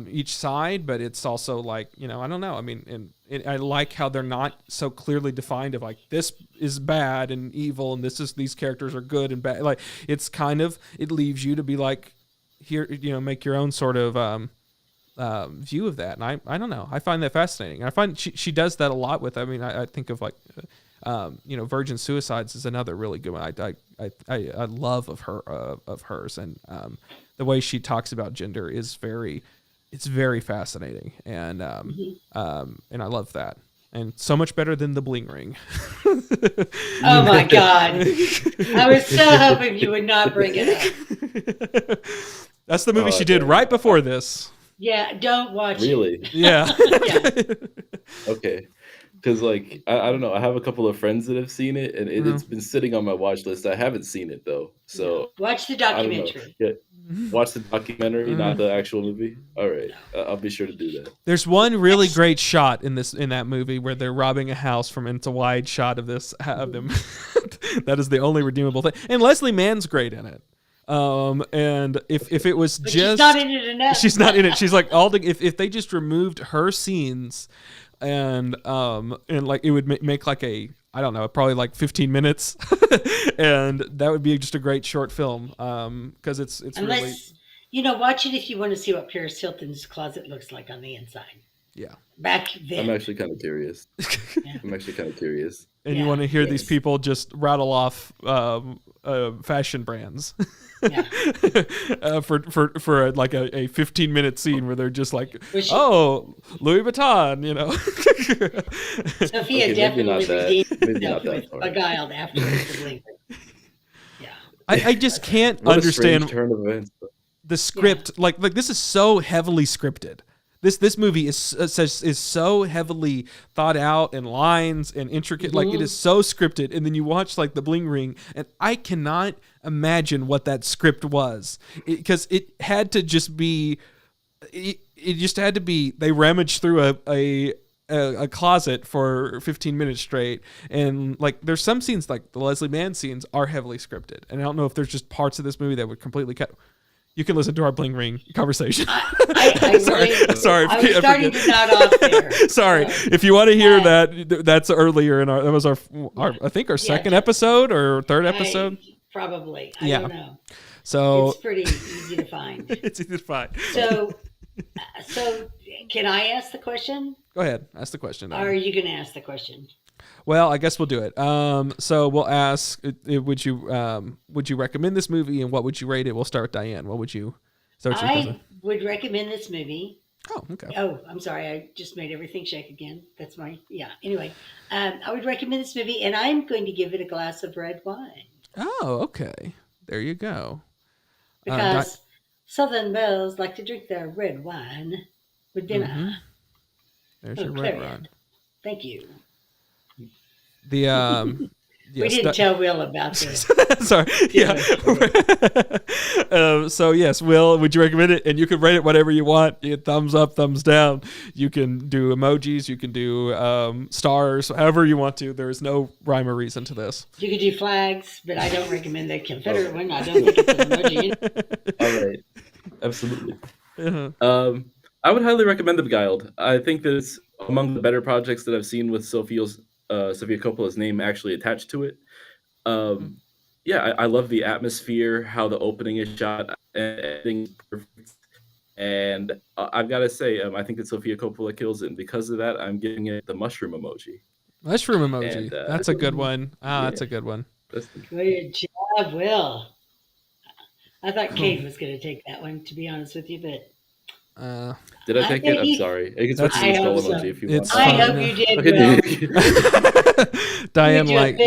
each side, but it's also like, I don't know. I mean, and I like how they're not so clearly defined of like, this is bad and evil and these characters are good and bad. Like it's kind of, it leaves you to be like, here, make your own sort of view of that. And I don't know. I find that fascinating. I find she does that a lot with, I think of like, Virgin Suicides is another really good one. I love of hers, and the way she talks about gender is it's very fascinating, and I love that, and so much better than the Bling Ring. Oh my God! I was so hoping you would not bring it up. That's the movie she did right before this. Yeah, don't watch it. Really? Yeah. Okay. Because, like, I don't know. I have a couple of friends that have seen it, and it's been sitting on my watch list. I haven't seen it, though. So watch the I don't know. documentary. Yeah, watch the documentary, not the actual movie. All right. I'll be sure to do that. There's one really great shot in that movie where they're robbing a house it's a wide shot of them. That is the only redeemable thing. And Leslie Mann's great in it. And if it was just she's not in it enough. She's not in it. She's like if they just removed her scenes and like it would make like I don't know, probably like 15 minutes and that would be just a great short film. Cause it's really, watch it if you want to see what Paris Hilton's closet looks like on the inside. Yeah. Back then. I'm actually kind of curious. And you want to hear these people just rattle off fashion brands. Yeah. For like a 15-minute scene where they're just like, Louis Vuitton, Sophia definitely redeemed herself with Beguiled after the Blink. Yeah. I just can't What understand a strange turn of events. the script. Yeah. Like this is so heavily scripted. This movie is so heavily thought out and lines and intricate. Like it is so scripted. And then you watch like the Bling Ring, and I cannot imagine what that script was, because it had to just be. It just had to be. They rummaged through a closet for 15 minutes straight, and like there's some scenes like the Leslie Mann scenes are heavily scripted, and I don't know if there's just parts of this movie that would completely cut. You can listen to our Bling Ring conversation. Sorry. I was starting to nod off there. Sorry. If you want to hear that's earlier in that was our I think our second episode or third episode. Probably. I don't know. So it's pretty easy to find. It's easy to find. So can I ask the question? Go ahead. Ask the question. Or are you going to ask the question? Well, I guess we'll do it. So we'll ask, would you recommend this movie, and what would you rate it? We'll start with Diane. What would you start with? I would recommend this movie. Oh, okay. Oh, I'm sorry. I just made everything shake again. That's anyway, I would recommend this movie, and I'm going to give it a glass of red wine. Oh, okay. There you go. Because Southern belles like to drink their red wine with dinner. Mm-hmm. There's your red wine. Thank you. The we didn't tell Will about this. Sorry. Yeah. So yes, Will, would you recommend it? And you can rate it whatever you want. Thumbs up, thumbs down. You can do emojis. You can do stars. However you want to. There is no rhyme or reason to this. You could do flags, but I don't recommend the Confederate one. I don't think it's an emoji. All right. Absolutely. I would highly recommend The Beguiled. I think that it's among the better projects that I've seen with Sofia Coppola's name actually attached to it. I love the atmosphere, how the opening is shot, and everything's perfect. And I've got to say, I think that Sofia Coppola kills it. And because of that, I'm giving it the mushroom emoji. Mushroom emoji. And, that's a good one. That's a good one. Good job, Will. I thought Cade was going to take that one, to be honest with you, but... Did I take it? I'm sorry. You can switch to the skull emoji if you want. I hope you did, Will. Diane, like...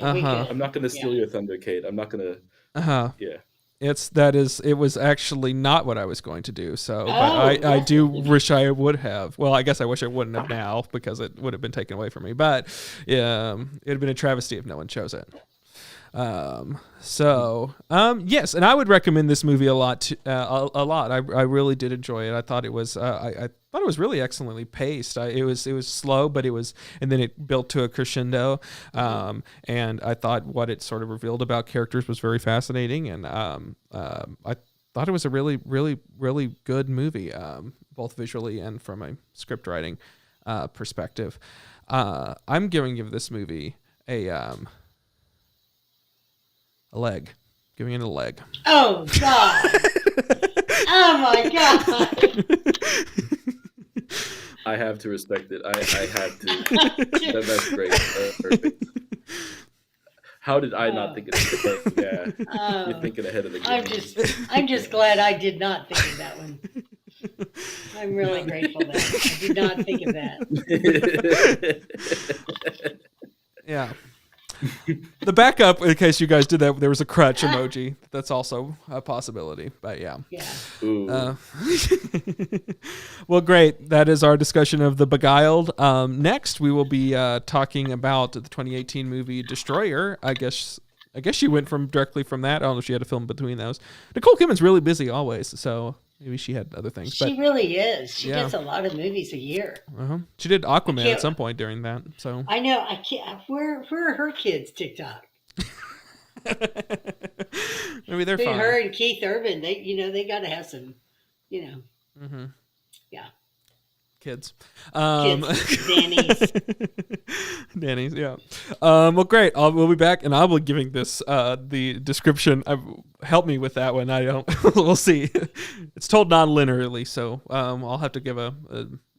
I'm not going to steal your thunder, Cade. I'm not going to... Yeah. It was actually not what I was going to do. So, but I do wish I would have. Well, I guess I wish I wouldn't have now, because it would have been taken away from me. But it'd have been a travesty if no one chose it. Yes, and I would recommend this movie a lot. A lot. I really did enjoy it. I thought it was. I thought it was really excellently paced. It was slow, but and then it built to a crescendo. And I thought what it sort of revealed about characters was very fascinating. And I thought it was a really, really, really good movie, both visually and from a script writing perspective. I'm going to give this movie a leg. Giving it a leg. Oh, God. Oh, my God. I have to respect it. I have to. That's great. Perfect. How did I not think of it? Yeah, you're thinking ahead of the game. I'm just glad I did not think of that one. I'm really grateful that I did not think of that. Yeah. The backup, in case you guys did that, there was a crutch emoji. That's also a possibility, but yeah. Yeah. Well, great. That is our discussion of The Beguiled. Next, we will be talking about the 2018 movie Destroyer. I guess she went directly from that. I don't know if she had a film between those. Nicole Kidman's really busy always, so maybe she had other things. She really is. She does a lot of movies a year. She did Aquaman at some point during that. So I know. I can't. Where are her kids? TikTok. Maybe they're fine. Her and Keith Urban. They got to have some. Mm-hmm. Yeah. Kids. Danny's, yeah. Well, great. We'll be back, and I'll be giving this the description. Help me with that one. I don't. We'll see. It's told non-linearly, so I'll have to give a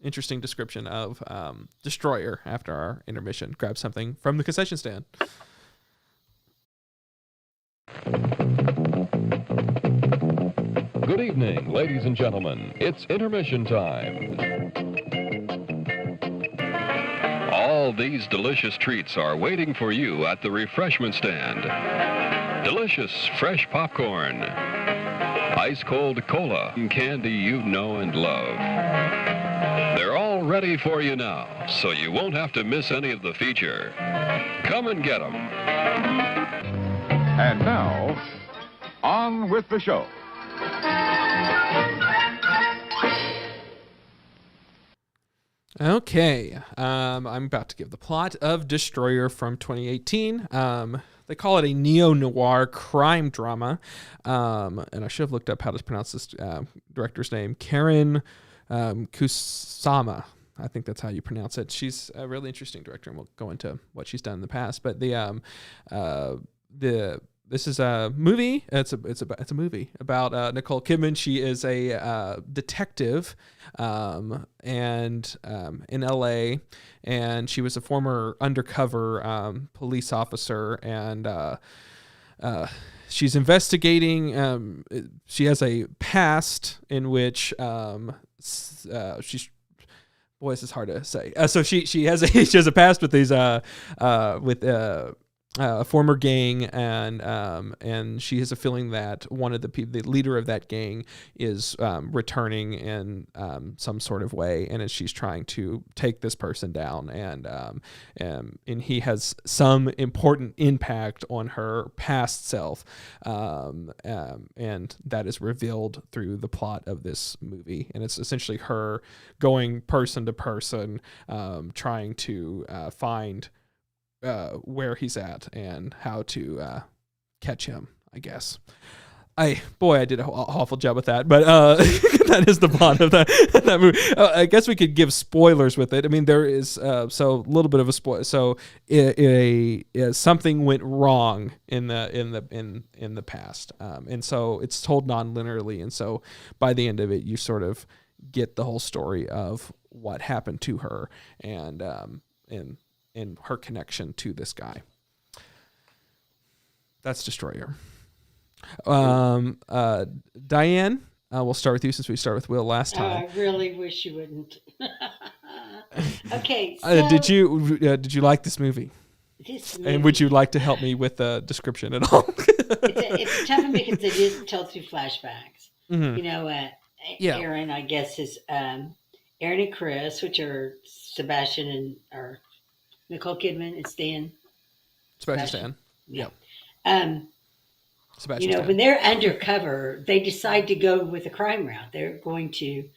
interesting description of Destroyer after our intermission. Grab something from the concession stand. Good evening, ladies and gentlemen. It's intermission time. All these delicious treats are waiting for you at the refreshment stand. Delicious fresh popcorn, ice-cold cola, and candy you know and love. They're all ready for you now, so you won't have to miss any of the feature. Come and get them. And now, on with the show. Okay, I'm about to give the plot of Destroyer from 2018. They call it a neo-noir crime drama, and I should have looked up how to pronounce this director's name, Karen Kusama. I think that's how you pronounce it. She's a really interesting director, and we'll go into what she's done in the past. But this is a movie. It's a movie about Nicole Kidman. She is a detective, and in LA, and she was a former undercover police officer, and she's investigating. She has a past in which she's. Boy, this is hard to say. So she has a past with these a former gang, and she has a feeling that one of the leader of that gang is returning in some sort of way, and as she's trying to take this person down, and he has some important impact on her past self, and that is revealed through the plot of this movie, and it's essentially her going person to person, trying to find where he's at and how to catch him, I guess. I did an awful job with that, but that is the plot of that movie. I guess we could give spoilers with it. I mean, there is so a little bit of a spoiler. So something went wrong in the past, and so it's told non-linearly, and so by the end of it, you sort of get the whole story of what happened to her and her connection to this guy. That's Destroyer. Diane, we'll start with you since we started with Will last time. I really wish you wouldn't. Okay. So did you like this movie? And would you like to help me with the description at all? It's tough because it is told through flashbacks. Mm-hmm. Aaron, I guess, is Aaron and Chris, which are Sebastian or Nicole Kidman. It's Dan. Sebastian Stan. Yeah. Sebastian Stan. when they're undercover, they decide to go with the crime route. They're going to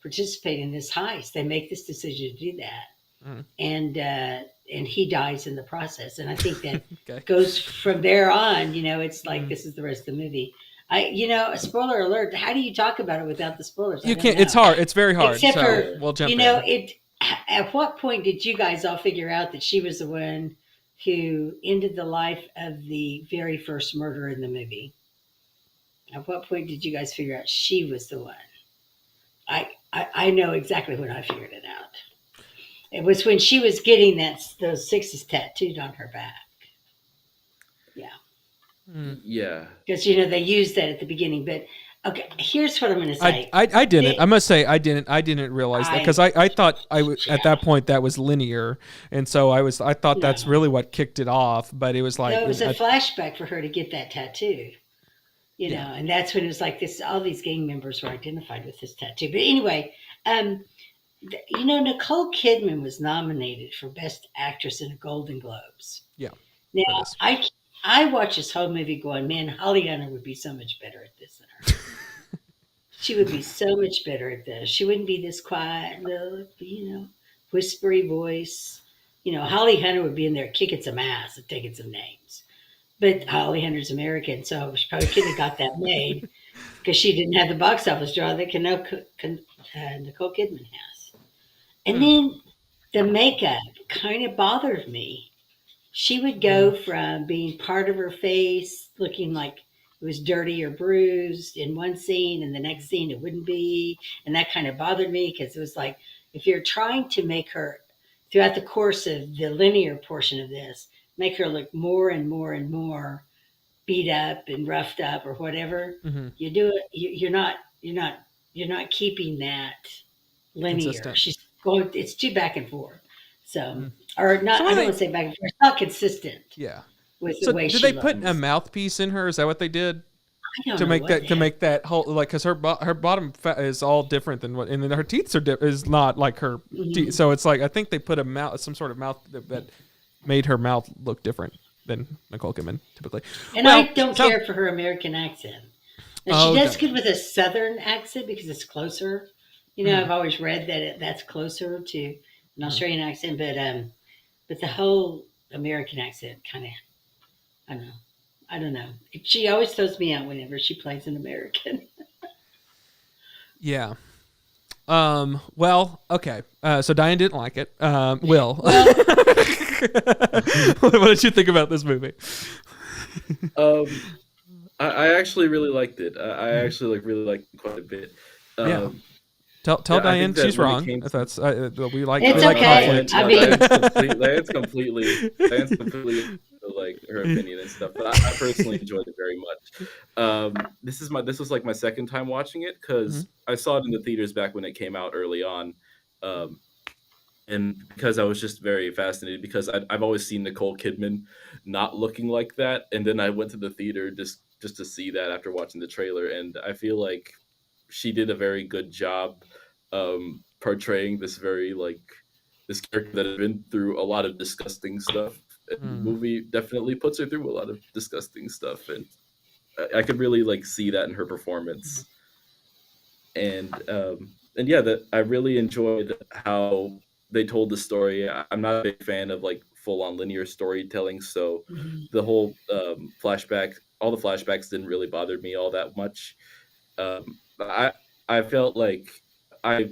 participate in this heist. They make this decision to do that, and he dies in the process. And I think that Okay. goes from there on. It's like this is the rest of the movie. A spoiler alert. How do you talk about it without the spoilers? You can't. It's hard. It's very hard. Except so for we'll jump in. At what point did you guys all figure out that she was the one who ended the life of the very first murder in the movie? At what point did you guys figure out she was the one? I know exactly when I figured it out. It was when she was getting those sixes tattooed on her back. Yeah. Yeah. Because they used that at the beginning. But okay, here's what I'm going to say. I didn't. I must say I didn't realize that because I thought at that point that was linear, and so I thought that's really what kicked it off. But it was like it was a flashback for her to get that tattoo. And that's when it was like this. All these gang members were identified with this tattoo. But anyway, Nicole Kidman was nominated for Best Actress in the Golden Globes. Yeah. Now I watched this whole movie going, man, Holly Hunter would be so much better at this than her. She would be so much better at this. She wouldn't be this quiet, little, whispery voice. Holly Hunter would be in there kicking some ass and taking some names. But Holly Hunter's American, so she probably couldn't have got that made because she didn't have the box office draw that Nicole Kidman has. And then the makeup kind of bothered me. She would go from being part of her face looking like it was dirty or bruised in one scene, and the next scene it wouldn't be. And that kind of bothered me because it was like, if you're trying to make her, throughout the course of the linear portion of this, make her look more and more and more beat up and roughed up or whatever, you do it. You're not keeping that linear. Consistent. She's going. It's too back and forth. So, or not. I don't want to say back and forth. It's not consistent. Yeah. With the way did she they put looks. a mouthpiece in her? Is that what they did? I don't to know make what that the to heck. make that whole because her bottom fat is all different than what, and then her teeth is not like her teeth. So it's like I think they put some sort of mouth that made her mouth look different than Nicole Kidman typically. And I don't care for her American accent. And she does okay. good with a Southern accent because it's closer. I've always read that that's closer to an Australian accent, but the whole American accent kind of, I don't know. She always throws me out whenever she plays an American. Yeah. Well, okay. So Diane didn't like it. Will. What did you think about this movie? I actually really liked it. I actually really liked it quite a bit. Yeah. Tell yeah, I Diane think that she's when it wrong. came If that's we like It's we like okay. conflict. I mean- Diane's completely like her opinion and stuff, but I personally enjoyed it very much. This was like my second time watching it because I saw it in the theaters back when it came out early on, and because I was just very fascinated because I've always seen Nicole Kidman not looking like that, and then I went to the theater just to see that after watching the trailer, and I feel like she did a very good job portraying this this character that has been through a lot of disgusting stuff. And the movie definitely puts her through a lot of disgusting stuff, and I could really see that in her performance. And yeah, that I really enjoyed how they told the story. I'm not a big fan of full on linear storytelling, so the whole flashback, all the flashbacks didn't really bother me all that much. I felt like I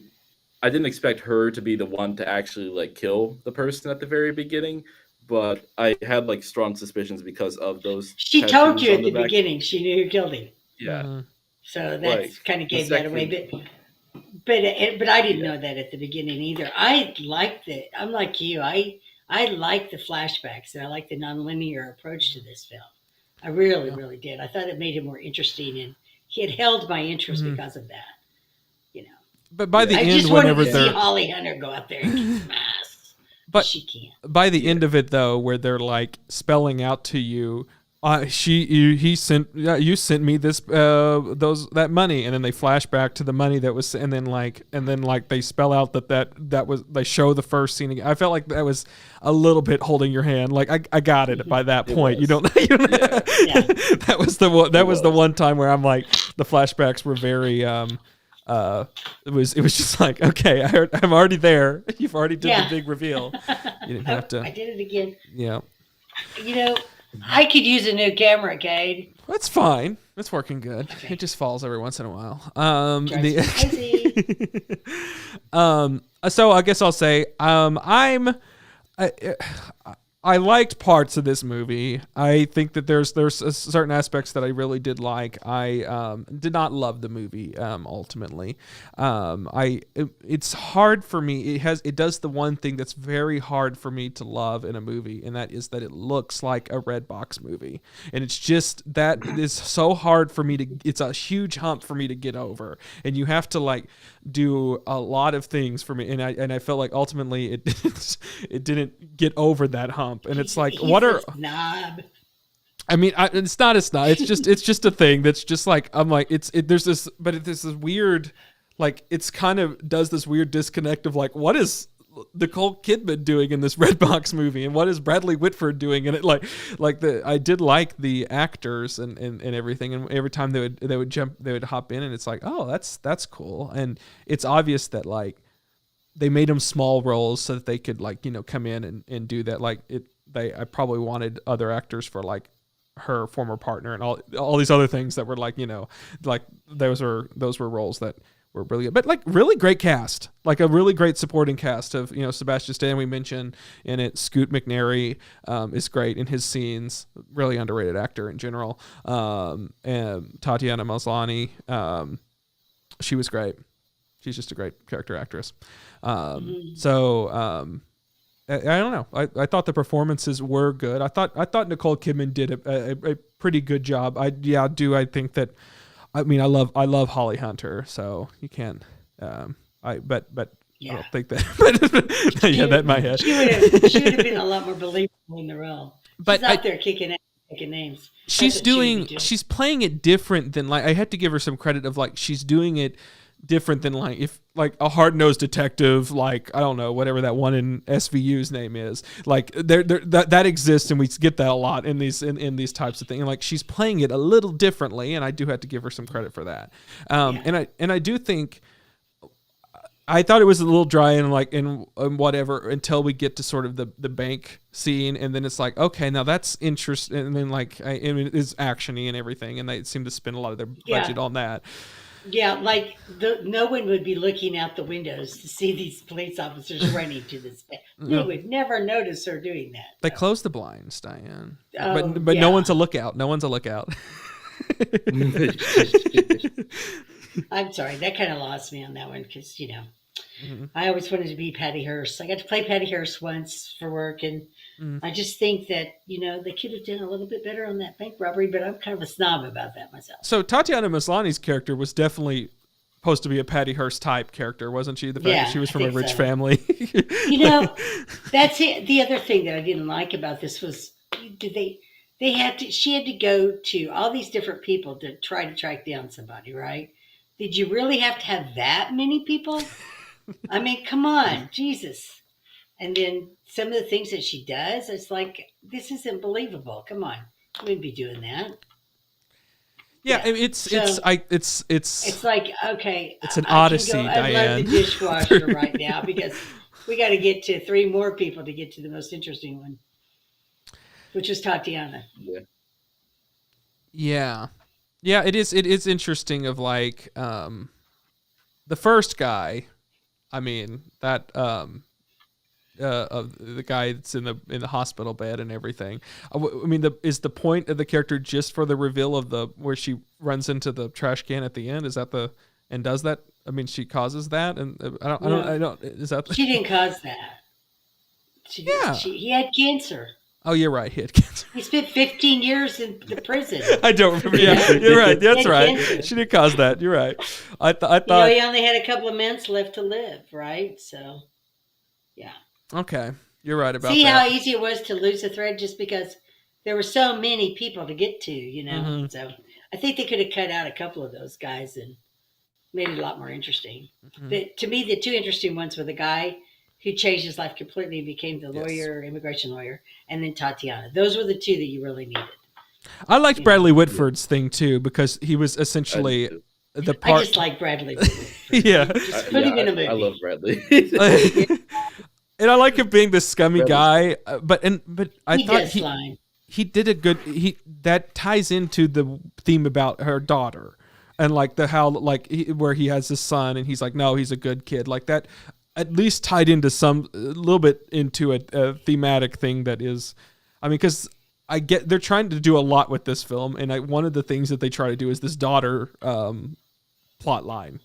didn't expect her to be the one to actually kill the person at the very beginning, but I had strong suspicions because of those. She told tattoos you on at the back. beginning she knew who killed him. Yeah. So that's kind of gave that away. second- But I didn't know that at the beginning either. I liked it. I'm like you. I like the flashbacks and I like the nonlinear approach to this film. I really, really did. I thought it made it more interesting, and it held my interest because of that. But by the I end, just wanted whenever to see they're Holly Hunter go out there and kick some ass. But she can't. by the end of it, though, where they're spelling out to you He sent you sent me this that money, and then they flash back to the money that was, and then they spell out that was, they show the first scene again. I felt like that was a little bit holding your hand. Like I got it by that point. You don't. Yeah. That was the one. That was the one time where I'm like, the flashbacks were very it was just like, okay, I'm already there. You've already did the big reveal. You didn't have to. I did it again. Yeah. You know, I could use a new camera, Cade. That's fine. It's working good. Okay. It just falls every once in a while. So I guess I'll say I liked parts of this movie. I think that there's certain aspects that I really did like. I did not love the movie ultimately. It's hard for me. It does the one thing that's very hard for me to love in a movie, and that is that it looks like a red box movie. And it's just, that is so hard for me to, it's a huge hump for me to get over. And you have to like do a lot of things for me, and I felt like ultimately it didn't get over that hump. And it's like, what are snob? I mean, it's not a snob. It's just a thing that's just like, I'm like, there's this weird, like, it's kind of does this weird disconnect of like, what is Nicole Kidman doing in this red box movie, and what is Bradley Whitford doing in it? I did like the actors and everything, and every time they would hop in, and it's like, oh, that's cool. And it's obvious that like they made them small roles so that they could like, you know, come in and do that. Like I probably wanted other actors for like her former partner and all these other things that were like, you know, like those were roles that were really good, but like really great cast, like a really great supporting cast of, you know, Sebastian Stan we mentioned in it. Scoot McNairy is great in his scenes, really underrated actor in general. And Tatiana Maslany, she was great. She's just a great character actress. I don't know. I thought the performances were good. I thought Nicole Kidman did a pretty good job. I think that, I mean, I love Holly Hunter, so you can't. But I don't think that. But yeah, that might have. She would have been a lot more believable in the role. But she's out there kicking names. She's playing it different than, like, I had to give her some credit of like, she's doing it different than like, if like a hard-nosed detective, like, I don't know, whatever that one in SVU's name is, like that exists, and we get that a lot in these types of things. And like, she's playing it a little differently, and I do have to give her some credit for that. And I do think, I thought it was a little dry and like in whatever until we get to sort of the bank scene, and then it's like, okay, now that's interesting, and then like it's actiony and everything, and they seem to spend a lot of their budget on that. Yeah, like no one would be looking out the windows to see these police officers running to this bank. They would never notice her doing that. They close the blinds, Diane. But no one's a lookout. No one's a lookout. I'm sorry, that kind of lost me on that one because, you know, I always wanted to be Patty Hearst. I got to play Patty Hearst once for work, and I just think that, you know, they could have done a little bit better on that bank robbery, but I'm kind of a snob about that myself. So Tatiana Maslany's character was definitely supposed to be a Patty Hearst type charher, wasn't she? The fact that she was from a rich family. You know, that's it. The other thing that I didn't like about this was she had to go to all these different people to try to track down somebody, right? Did you really have to have that many people? I mean, come on, Jesus. And then some of the things that she does, it's like, this isn't believable. Come on, you wouldn't be doing that. Yeah, it's like, okay, it's an odyssey, Diane. I love the dishwasher right now because we got to get to 3 more people to get to the most interesting one, which is Tatiana. Yeah, it is interesting of like the first guy. I mean, that the guy that's in the hospital bed and everything. I mean, is the point of the character just for the reveal of where she runs into the trash can at the end? Is that and does that? I mean, she causes that, and I don't. Is that? She didn't cause that. He had cancer. Oh, you're right. He had cancer. He spent 15 years in the prison. I don't remember. Yeah, you're right. That's right. Cancer. She didn't cause that. You're right. I thought. You know, he only had a couple of months left to live, right? So, yeah. Okay, you're right about that. See how easy it was to lose a thread just because there were so many people to get to, Mm-hmm. So I think they could have cut out a couple of those guys and made it a lot more interesting. Mm-hmm. But to me, the two interesting ones were the guy who changed his life completely and became the lawyer, immigration lawyer, and then Tatiana. Those were the two that you really needed. I liked Bradley Whitford's thing too, because he was essentially the I part. just like Bradley. Yeah. Just put him in a movie. I love Bradley. And I like him being the scummy guy, but I He thought does line. he did a good that ties into the theme about her daughter, and like the how like where he has his son and he's like, no, he's a good kid, like that at least tied into a little bit into a thematic thing that is, I mean, because I get they're trying to do a lot with this film, and one of the things that they try to do is this daughter plot line.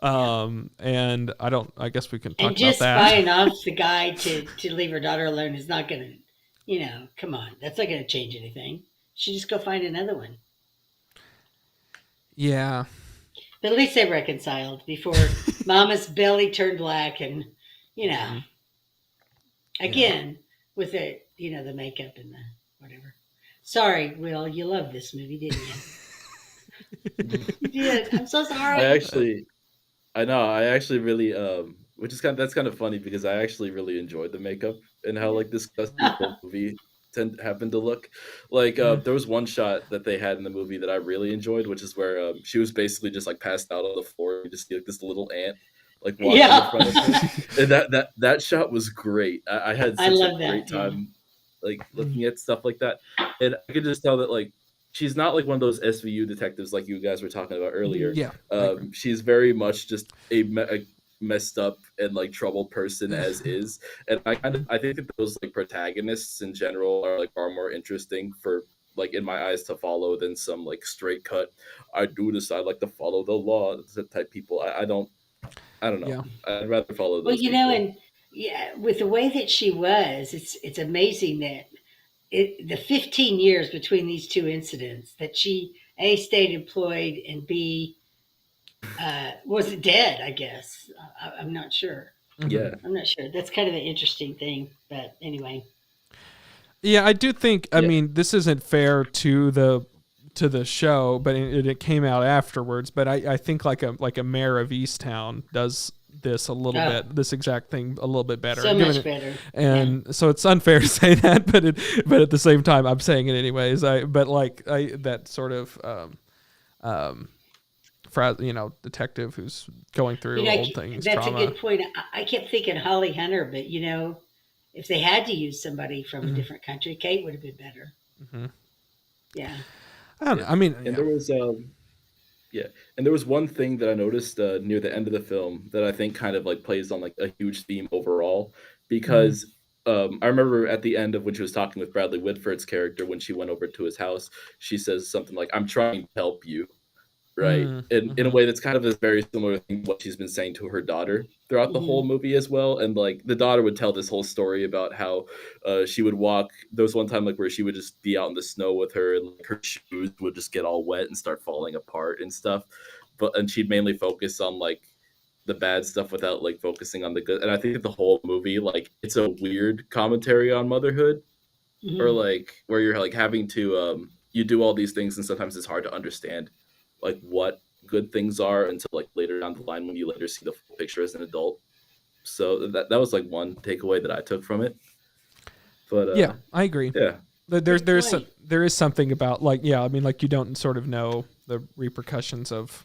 And I guess we can talk And just about that. buying off the guy to leave her daughter alone is not going to, come on. That's not going to change anything. She just go find another one. Yeah. But at least they reconciled before Mama's belly turned black and, again, with the, the makeup and the whatever. Sorry, Will, you loved this movie, didn't you? You did. I'm so sorry. I know. I actually really, which is that's kind of funny because I actually really enjoyed the makeup and how like disgusting the movie happened to look. Like there was one shot that they had in the movie that I really enjoyed, which is where she was basically just like passed out on the floor. You just see like this little ant like walking in front of her. And that shot was great. I had such a great time like looking at stuff like that, and I could just tell that like. She's not like one of those SVU detectives like you guys were talking about earlier. Yeah. She's very much just a messed up and like troubled person as is. And I think that those like protagonists in general are like far more interesting for like in my eyes to follow than some like straight cut. I do decide like to follow the law type people. I don't know. Yeah. I'd rather follow those. Well, people. and with the way that she was, it's amazing that. The 15 years between these two incidents that she A, stayed employed and B, wasn't dead, I guess. I'm not sure. Yeah. I'm not sure. That's kind of an interesting thing. But anyway. Yeah, I do think, I mean, this isn't fair to the show, but it came out afterwards. But I think like a mayor of Easttown does this a little bit, this exact thing a little bit better. So much better. And so it's unfair to say that, but at the same time, I'm saying it anyways. That sort of, detective who's going through old things. That's trauma. a good point. I kept thinking Holly Hunter, but if they had to use somebody from a different country, Kate would have been better. Mm-hmm. Yeah. I don't know. I mean, and there was and there was one thing that I noticed near the end of the film that I think kind of like plays on like a huge theme overall, because I remember at the end of when she was talking with Bradley Whitford's character, when she went over to his house, she says something like, "I'm trying to help you," right? And in a way that's kind of a very similar thing to what she's been saying to her daughter throughout the whole movie as well. And like the daughter would tell this whole story about how she would walk. There was one time like where she would just be out in the snow with her, and like her shoes would just get all wet and start falling apart and stuff. And she'd mainly focus on like the bad stuff without like focusing on the good. And I think that the whole movie, like, it's a weird commentary on motherhood, or like where you're like having to you do all these things and sometimes it's hard to understand like what good things are until like later down the line when you later see the full picture as an adult. So that was like one takeaway that I took from it. But yeah, I agree. Yeah, there is something about like, I mean, like you don't sort of know the repercussions of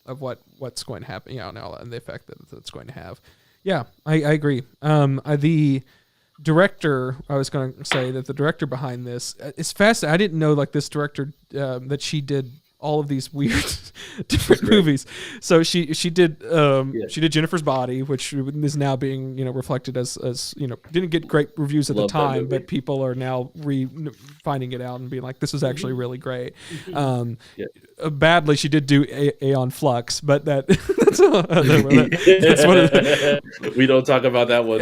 of what's going to happen, and the effect that it's going to have. Yeah, I agree. The director, I was going to say that the director behind this is fascinating. I didn't know like this director that she did all of these weird different movies. So she did Jennifer's Body, which is now being reflected as didn't get great reviews at the time, but people are now finding it out and being like, this is actually really great. Badly, she did do Aeon Flux, but that's one of the, we don't talk about that one.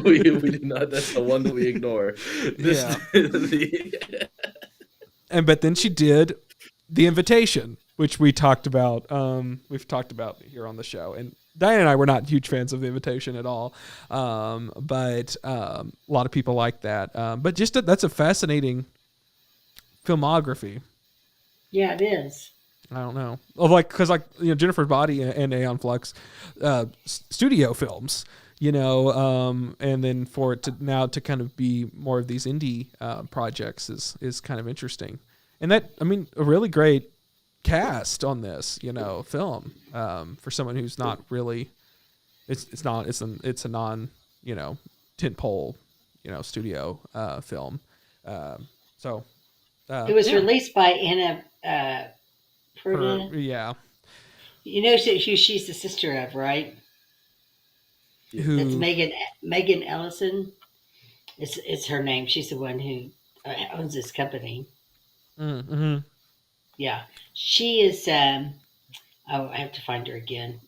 we do not. That's the one that we ignore. But then she did The Invitation, which we talked about. We've talked about here on the show, and Diane and I were not huge fans of The Invitation at all, but a lot of people like that. But just that's a fascinating filmography. Yeah, it is. I don't know. Well, because Jennifer's Body and Aeon Flux, studio films, and then for it to now to kind of be more of these indie projects is kind of interesting. And that, a really great cast on this, film for someone who's not really, it's a non, tentpole, studio film. So. It was released by Anna Perna. Yeah. Who she's the sister of, right? Who? That's Megan Ellison. It's her name. She's the one who owns this company. Mm-hmm. Yeah, she is. I have to find her again.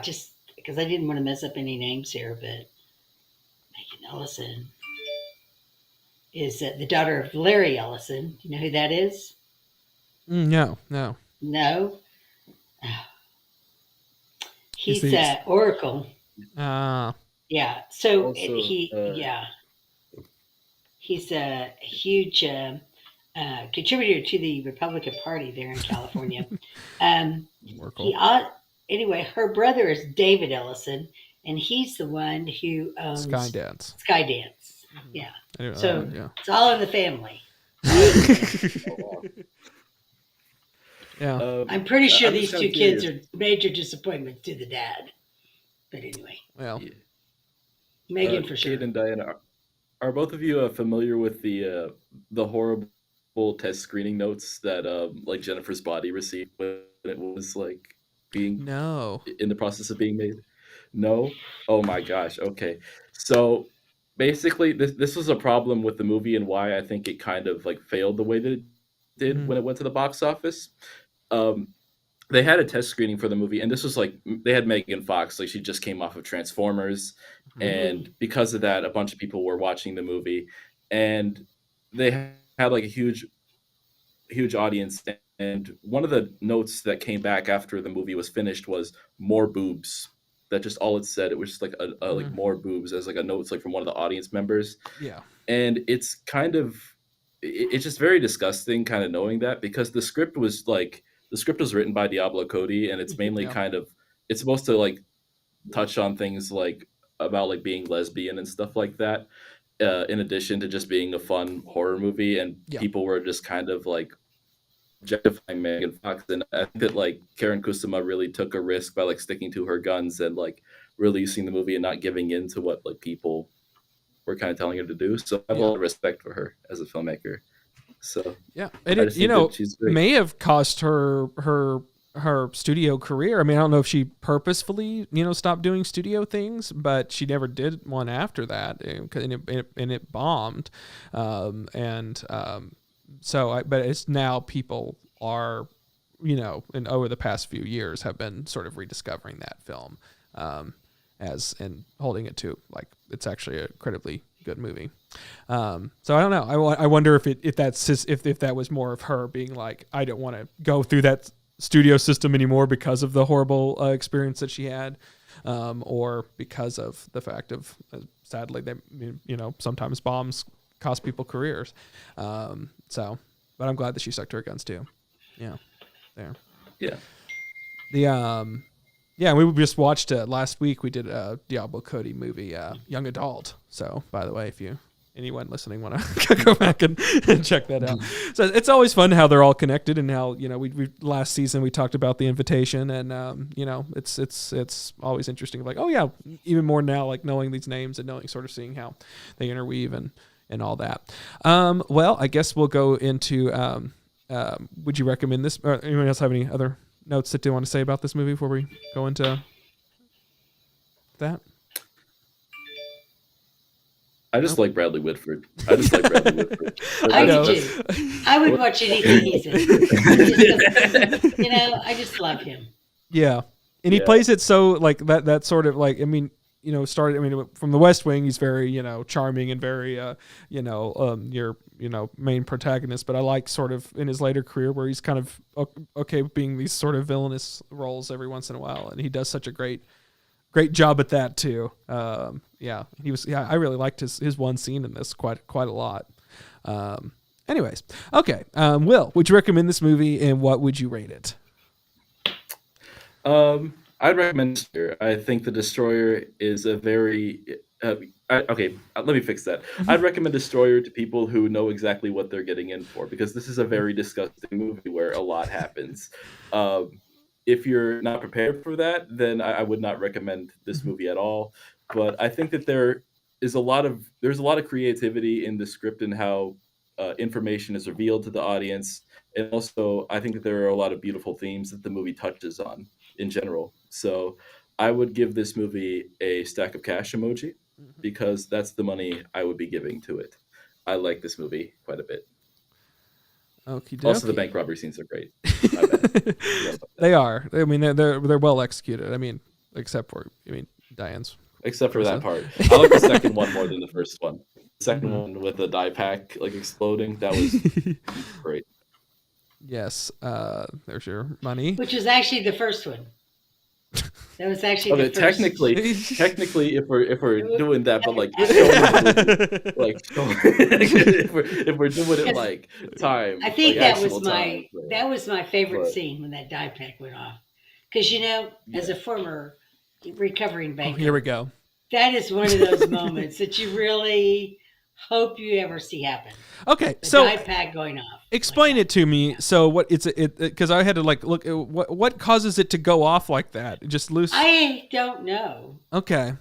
Just because I didn't want to mess up any names here, but Megan Ellison is the daughter of Larry Ellison. You know who that is? No. No. He's Oracle. Yeah. So Also, he's a huge contributor to the Republican Party there in California. Anyway, her brother is David Ellison, and he's the one who owns Skydance. Yeah. Anyway, So yeah. it's all in the family. Yeah. I'm pretty sure I'm these just two kinda kids are major disappointments to the dad. But anyway, Well, Megan for sure. Cade and Diane, are both of you familiar with the horrible test screening notes that like Jennifer's Body received when it was like being no. in the process of being made? No? Oh my gosh. Okay. So basically this was a problem with the movie and why I think it kind of like failed the way that it did when it went to the box office. They had a test screening for the movie, and this was like they had Megan Fox, like she just came off of Transformers, and because of that, a bunch of people were watching the movie, and they had like a huge audience. And one of the notes that came back after the movie was finished was more boobs. That just all it said. It was just like a like more boobs as like a note like from one of the audience members. Yeah. And it's kind of it's just very disgusting kind of knowing that, because the script was written by Diablo Cody, and it's mainly kind of, it's supposed to like touch on things like about like being lesbian and stuff like that, in addition to just being a fun horror movie. And people were just kind of like objectifying Megan Fox, and I think that like Karen Kusama really took a risk by like sticking to her guns and like releasing the movie and not giving in to what like people were kind of telling her to do. So I have a lot of respect for her as a filmmaker. So yeah, and it may have cost her studio career. I mean, I don't know if she purposefully stopped doing studio things, but she never did one after that, and it bombed. But it's now people are, and over the past few years have been sort of rediscovering that film, and holding it to like it's actually a incredibly good movie. So I don't know. I wonder if that was more of her being like, I don't want to go through that studio system anymore because of the horrible experience that she had, or because of the fact of sadly they sometimes bombs cost people careers. But I'm glad that she stuck to her guns too. Yeah. There. Yeah. We just watched last week. We did a Diablo Cody movie, Young Adult. So, by the way, if anyone listening want to go back and check that out. So it's always fun how they're all connected, and how we last season we talked about The Invitation, and it's always interesting. Like, oh yeah, even more now, like knowing these names and knowing, sort of seeing how they interweave and all that. Well, I guess we'll go into. Would you recommend this? Or anyone else have any other notes that they want to say about this movie before we go into that? I just like Bradley Whitford. I do too. I would watch anything he's in. I just love him. Yeah. And he plays it so like that sort of like, from The West Wing, he's very, charming and very, your, main protagonist. But I like sort of in his later career where he's kind of okay with being these sort of villainous roles every once in a while. And he does such a great great job at that too. Yeah, he was. Yeah, I really liked his one scene in this quite a lot. Anyways, okay. Will, would you recommend this movie, and what would you rate it? I'd recommend Destroyer. I think The Destroyer is a very okay. Let me fix that. I'd recommend Destroyer to people who know exactly what they're getting in for, because this is a very disgusting movie where a lot happens. If you're not prepared for that, then I would not recommend this movie at all. But I think that there's a lot of creativity in the script and how information is revealed to the audience, and also I think that there are a lot of beautiful themes that the movie touches on in general. So I would give this movie a stack of cash emoji, because that's the money I would be giving to it. I like this movie quite a bit. Also, the bank robbery scenes are great. They are. I mean, they're well executed. I mean, except for Diane's. Except for that part. I like the second one more than the first one. The second one with the dye pack like exploding, that was great. Yes. There's your money. Which was actually the first one. That was actually the first. Technically, if we're doing that, but like, if we're doing it like time, I think like that was my favorite scene when that dye pack went off, because as a former recovering banker, here we go. That is one of those moments that you really hope you ever see happen. Okay, the so dye pack going off. Explain it to me. So what because I had to look at what causes it to go off like that? Just loose. I don't know. Okay,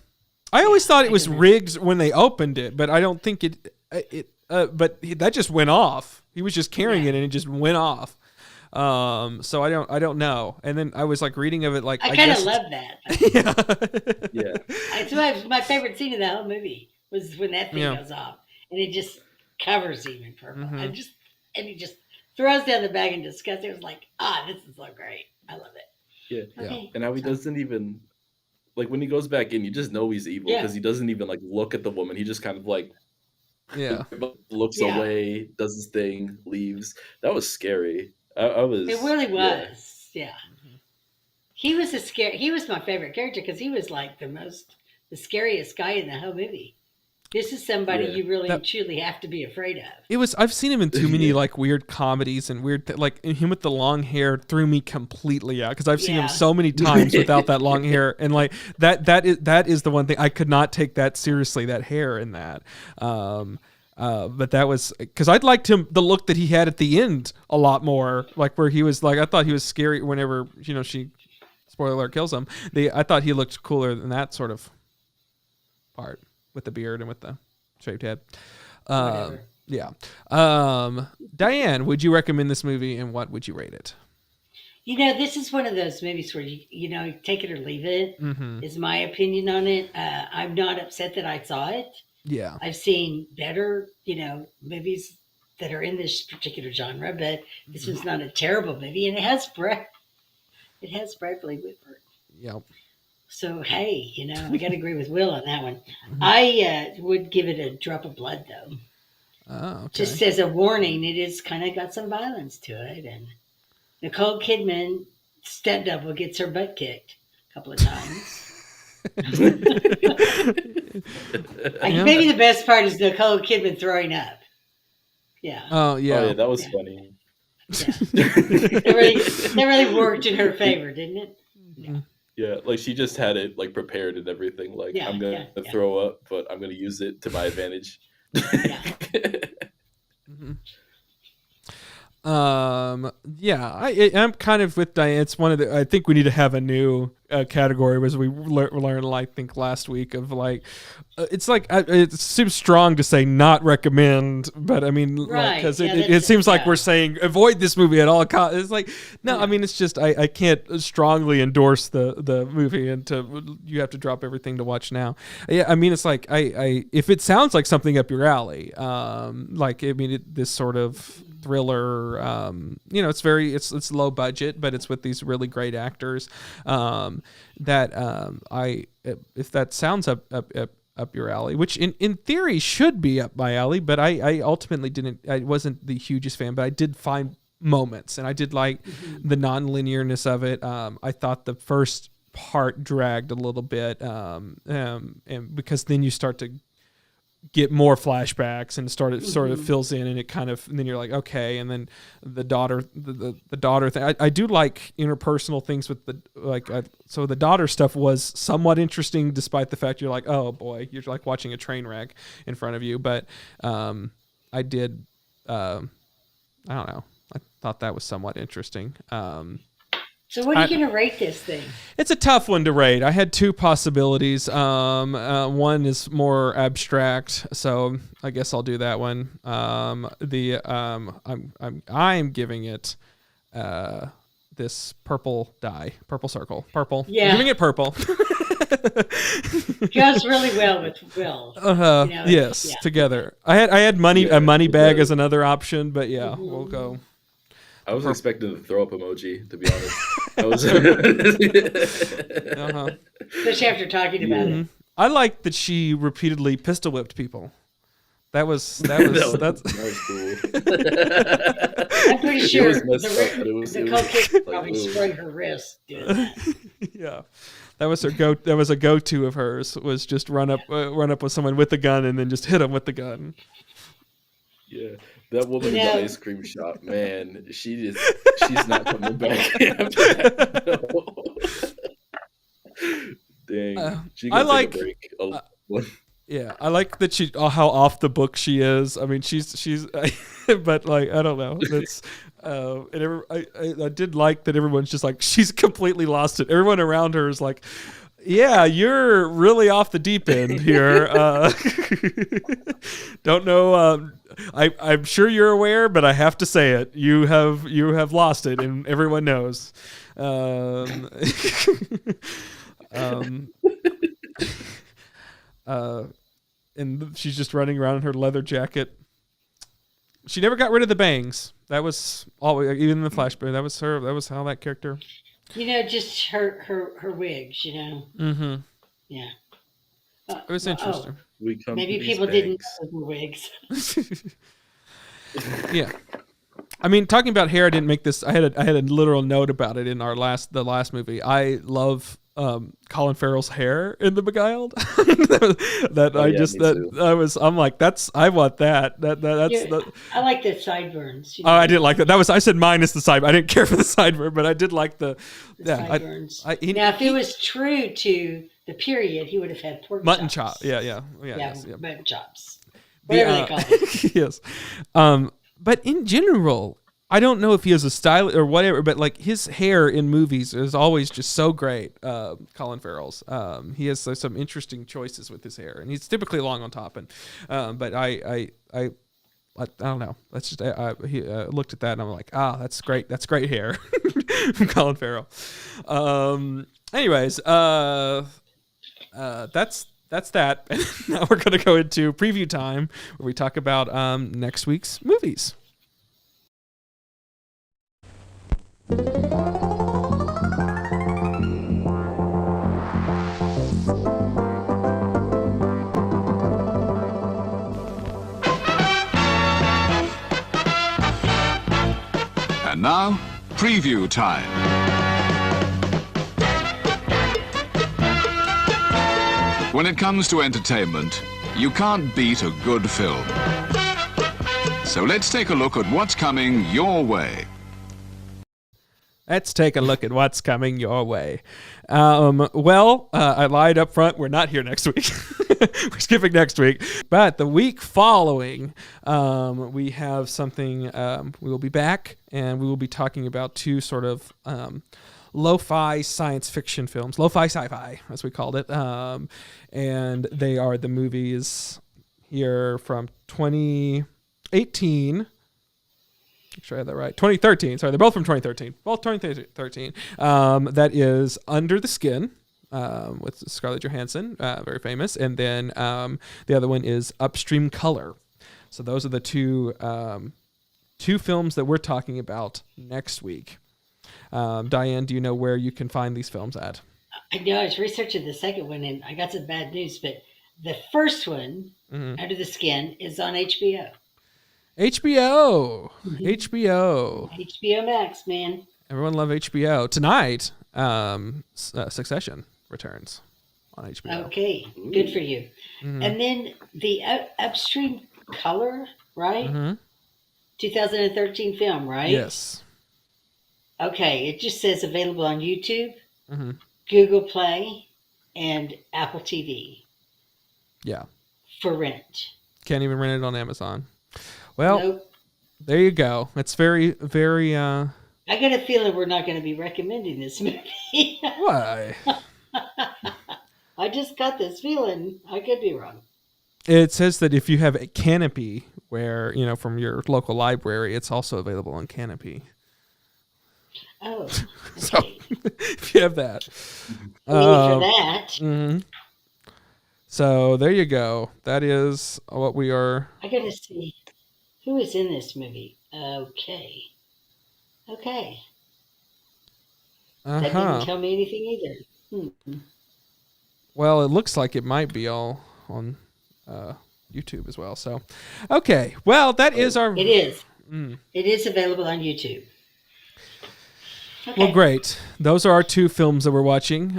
I always thought it was rigged when they opened it, but I don't think but that just went off. He was just carrying it and it just went off. So I don't know. And then I was like reading of it, like I kind of love that. Yeah. It's my favorite scene of the whole movie was when that thing goes off and it just covers him in purple. And he just throws down the bag in disgust. It was like, this is so great. I love it. Yeah. Okay. And how he doesn't even, like, when he goes back in, you just know he's evil because he doesn't even like look at the woman. He just kind of like looks away, does his thing, leaves. That was scary. It really was. Yeah. He was he was my favorite character because he was like the scariest guy in the whole movie. This is somebody you really and truly have to be afraid of. I've seen him in too many like weird comedies and weird, like him with the long hair threw me completely out because I've seen him so many times without that long hair, and like that is the one thing I could not take that seriously, that hair in that. But that was because I'd liked the look that he had at the end a lot more, like where he was like, I thought he was scary whenever she, spoiler alert, kills him. I thought he looked cooler than that sort of part with the beard and with the shaved head. Yeah. Diane, would you recommend this movie, and what would you rate it? This is one of those movies where you take it or leave it. Is my opinion on it. I'm not upset that I saw it. Yeah. I've seen better, movies that are in this particular genre, but this one's not a terrible movie, and it has Bradley Whitford. Yep. So, hey, I got to agree with Will on that one. I would give it a drop of blood, though. Oh, okay. Just as a warning, it is kind of got some violence to it. And Nicole Kidman, stunt double, gets her butt kicked a couple of times. Maybe the best part is Nicole Kidman throwing up. Yeah. Oh, yeah. That was funny. Yeah. That really worked in her favor, didn't it? Yeah. Yeah, like she just had it like prepared and everything. Like I'm gonna throw up, but I'm gonna use it to my advantage. I'm kind of with Diane. It's one of the. I think we need to have a new category, as we learned, I think last week, of like, it's like it seems strong to say not recommend, but I mean, because it seems like we're saying avoid this movie at all costs. It's like no, I mean, it's just I can't strongly endorse the movie, and you have to drop everything to watch now. Yeah, I mean, it's like I if it sounds like something up your alley, this sort of thriller, it's low budget, but it's with these really great actors. If that sounds up your alley, which in theory should be up my alley, but I ultimately didn't. I wasn't the hugest fan, but I did find moments, and I did like the non-linearness of it. I thought the first part dragged a little bit, and because then you start to get more flashbacks and sort of fills in, and and then you're like, okay, and then the daughter thing. I do like interpersonal things with so the daughter stuff was somewhat interesting, despite the fact you're like, oh boy, you're like watching a train wreck in front of you. But I did, I don't know, I thought that was somewhat interesting. So what are you going to rate this thing? It's a tough one to rate. I had two possibilities. One is more abstract, so I guess I'll do that one. I'm giving it this purple circle. Purple. Yeah. I'm giving it purple. Goes really well with Will. Yes, together. I had a money bag as another option, but yeah, we'll go. I was expecting the throw up emoji, to be honest. Especially after talking about it. I like that she repeatedly pistol whipped people. That was cool. I'm pretty sure Nicole Kidman probably sprained her wrist doing that. Yeah, that was her That was a go-to of hers. Was just run up with someone with a gun and then just hit them with the gun. Yeah. That woman in the ice cream shop, man, she's not coming back after that. Dang. I like yeah, I like that how off the book she is. I mean, she's but like, I don't know. That's I did like that everyone's just like, she's completely lost it. Everyone around her is like, yeah, you're really off the deep end here. Don't know. I'm sure you're aware, but I have to say it. You have lost it, and everyone knows. And she's just running around in her leather jacket. She never got rid of the bangs. That was always, even in the flashback. That was her. That was how that character. Just her wigs. Mm-hmm. Yeah. It was interesting. Maybe people didn't know the wigs. Yeah. I mean, talking about hair, I didn't make this. I had a literal note about it in the last movie. I love Colin Farrell's hair in the Beguiled. I'm like, I want that. I like the sideburns. Oh, I didn't like that. I said minus the sideburn. I didn't care for the sideburn, but I did like the sideburns. Now, if it was true to the period, he would have had pork mutton chops. Yeah. Mutton chops. Whatever they call it. Yes. But in general, I don't know if he has a style or whatever, but like his hair in movies is always just so great. Colin Farrell's. He has some interesting choices with his hair, and he's typically long on top. And but I don't know. That's just I looked at that and I'm like, that's great. That's great hair from Colin Farrell. Anyways, that's that. Now we're going to go into preview time, where we talk about next week's movies. And now, preview time. When it comes to entertainment, you can't beat a good film. So let's take a look at what's coming your way. Let's take a look at what's coming your way. I lied up front. We're not here next week. We're skipping next week. But the week following, we have something. We will be back, and we will be talking about two sort of lo-fi science fiction films, lo-fi sci-fi, as we called it. And they are the movies here from 2018. Make sure I have that right. 2013. Sorry, they're both from 2013. Both 2013. That is Under the Skin with Scarlett Johansson, very famous. And then the other one is Upstream Color. So those are the two films that we're talking about next week. Diane, do you know where you can find these films at? I know. I was researching the second one, and I got some bad news. But the first one, Under the Skin, is on HBO. HBO. Mm-hmm. HBO. HBO Max, man. Everyone love HBO. Tonight, Succession returns on HBO. Okay, good for you. Mhm. And then the Upstream Color, right? Mhm. 2013 film, right? Yes. Okay, it just says available on YouTube, Mhm. Google Play, and Apple TV Yeah. for rent. Can't even rent it on Amazon. Well, Nope. there you go. It's very, very. I got a feeling we're not going to be recommending this movie. Why? I just got this feeling. I could be wrong. It says that if you have a Canopy, where from your local library, it's also available on Canopy. Oh, okay. So if you have that, For that, mhm. So there you go. That is what we are. I got to see who is in this movie. Okay. That didn't tell me anything either. Well, it looks like it might be all on YouTube as well. So, okay. Well, that is our. It is. It is available on YouTube. Okay. Well, great. Those are our 2 films that we're watching.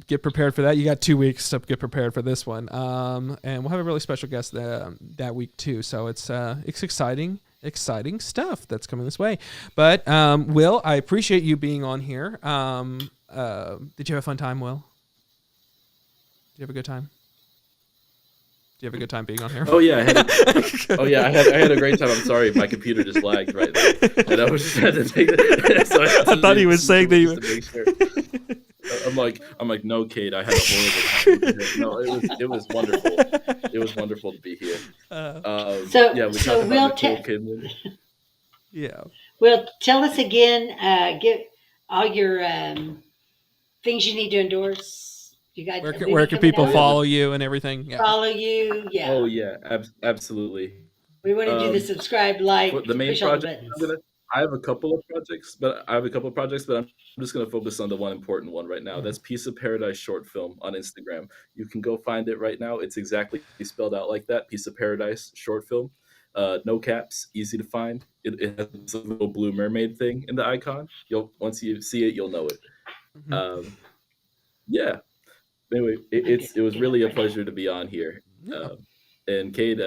Get prepared for that. You got 2 weeks to get prepared for this one. And we'll have a really special guest that week too. So it's exciting stuff that's coming this way. But Will, I appreciate you being on here. Did you have a fun time, Will? Did you have a good time? Do you have a good time being on here? Oh yeah, I had a great time. I'm sorry, my computer just lagged right there, and I was just had to take it. So I thought he was saying that you. Sure. I'm like, no, Cade, I had a horrible time. No, it was wonderful. It was wonderful to be here. We talked about Nicole Kidman. Yeah. Well, tell us again. Get all your things you need to endorse. You got where can people follow you and everything? Yeah. Follow you, yeah. Oh yeah, absolutely. We want to do the subscribe, like, the main push all the project. buttons. I have a couple of projects, but I'm just going to focus on the one important one right now. That's Piece of Paradise short film on Instagram. You can go find it right now. It's exactly spelled out like that. Piece of Paradise short film. No caps, easy to find. It has a little blue mermaid thing in the icon. Once you see it, you'll know it. Mm-hmm. Yeah. Anyway, it was really a pleasure to be on here. And Cade,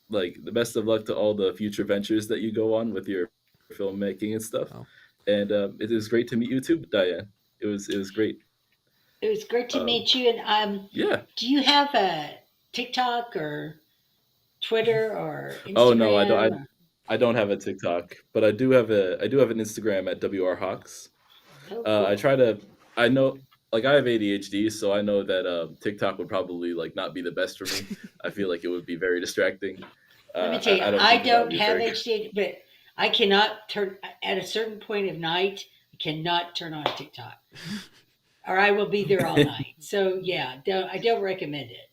like the best of luck to all the future ventures that you go on with your filmmaking and stuff. Oh. And it was great to meet you too, Diane. It was great. It was great to meet you. And yeah. Do you have a TikTok or Twitter or Instagram? Oh no, I don't have a TikTok, but I do have an Instagram at WRHawks. Oh, cool. I have ADHD, so I know that TikTok would probably not be the best for me. I feel like it would be very distracting. Let me tell you, I don't have ADHD, but I cannot turn at a certain point of night. I cannot turn on TikTok, or I will be there all night. So yeah, I don't recommend it.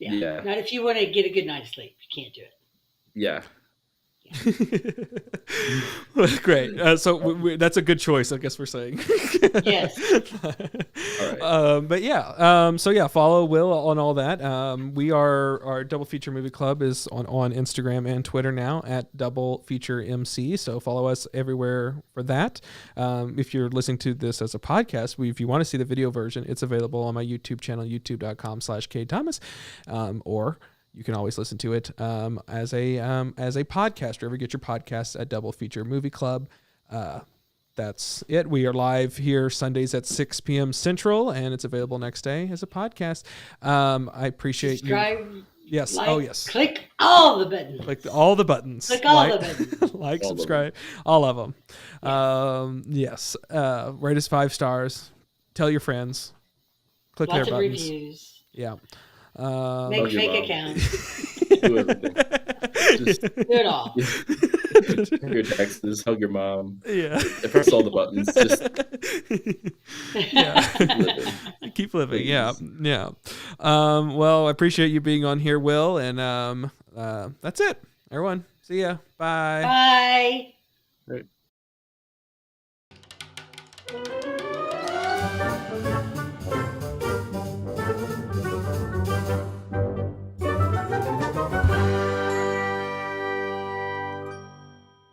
Yeah. Not if you want to get a good night's sleep. You can't do it. Yeah. Great. So that's a good choice, I guess we're saying. Yes. All right. But yeah. So yeah, follow Will on all that. Our Double Feature Movie Club is on Instagram and Twitter now at Double Feature MC. So follow us everywhere for that. If you're listening to this as a podcast, if you want to see the video version, it's available on my YouTube channel, youtube.com/Cade Thomas, or you can always listen to it as a podcast, wherever you get your podcasts at Double Feature Movie Club. That's it. We are live here Sundays at 6 p.m. Central, and it's available next day as a podcast. I appreciate Subscribe, you. Yes. Like, yes. Click all the buttons. Click all the buttons. Click all the buttons. Like, subscribe, all of them. Yes. Rate us 5 stars. Tell your friends. Click Lots their of buttons. reviews. Yeah. Make fake accounts. Do everything. Just Do it all. hug your taxes, hug your mom. Yeah. Press all the buttons. Just keep living. Yeah. Well, I appreciate you being on here, Will, and that's it. Everyone, see ya. Bye. Bye. Right.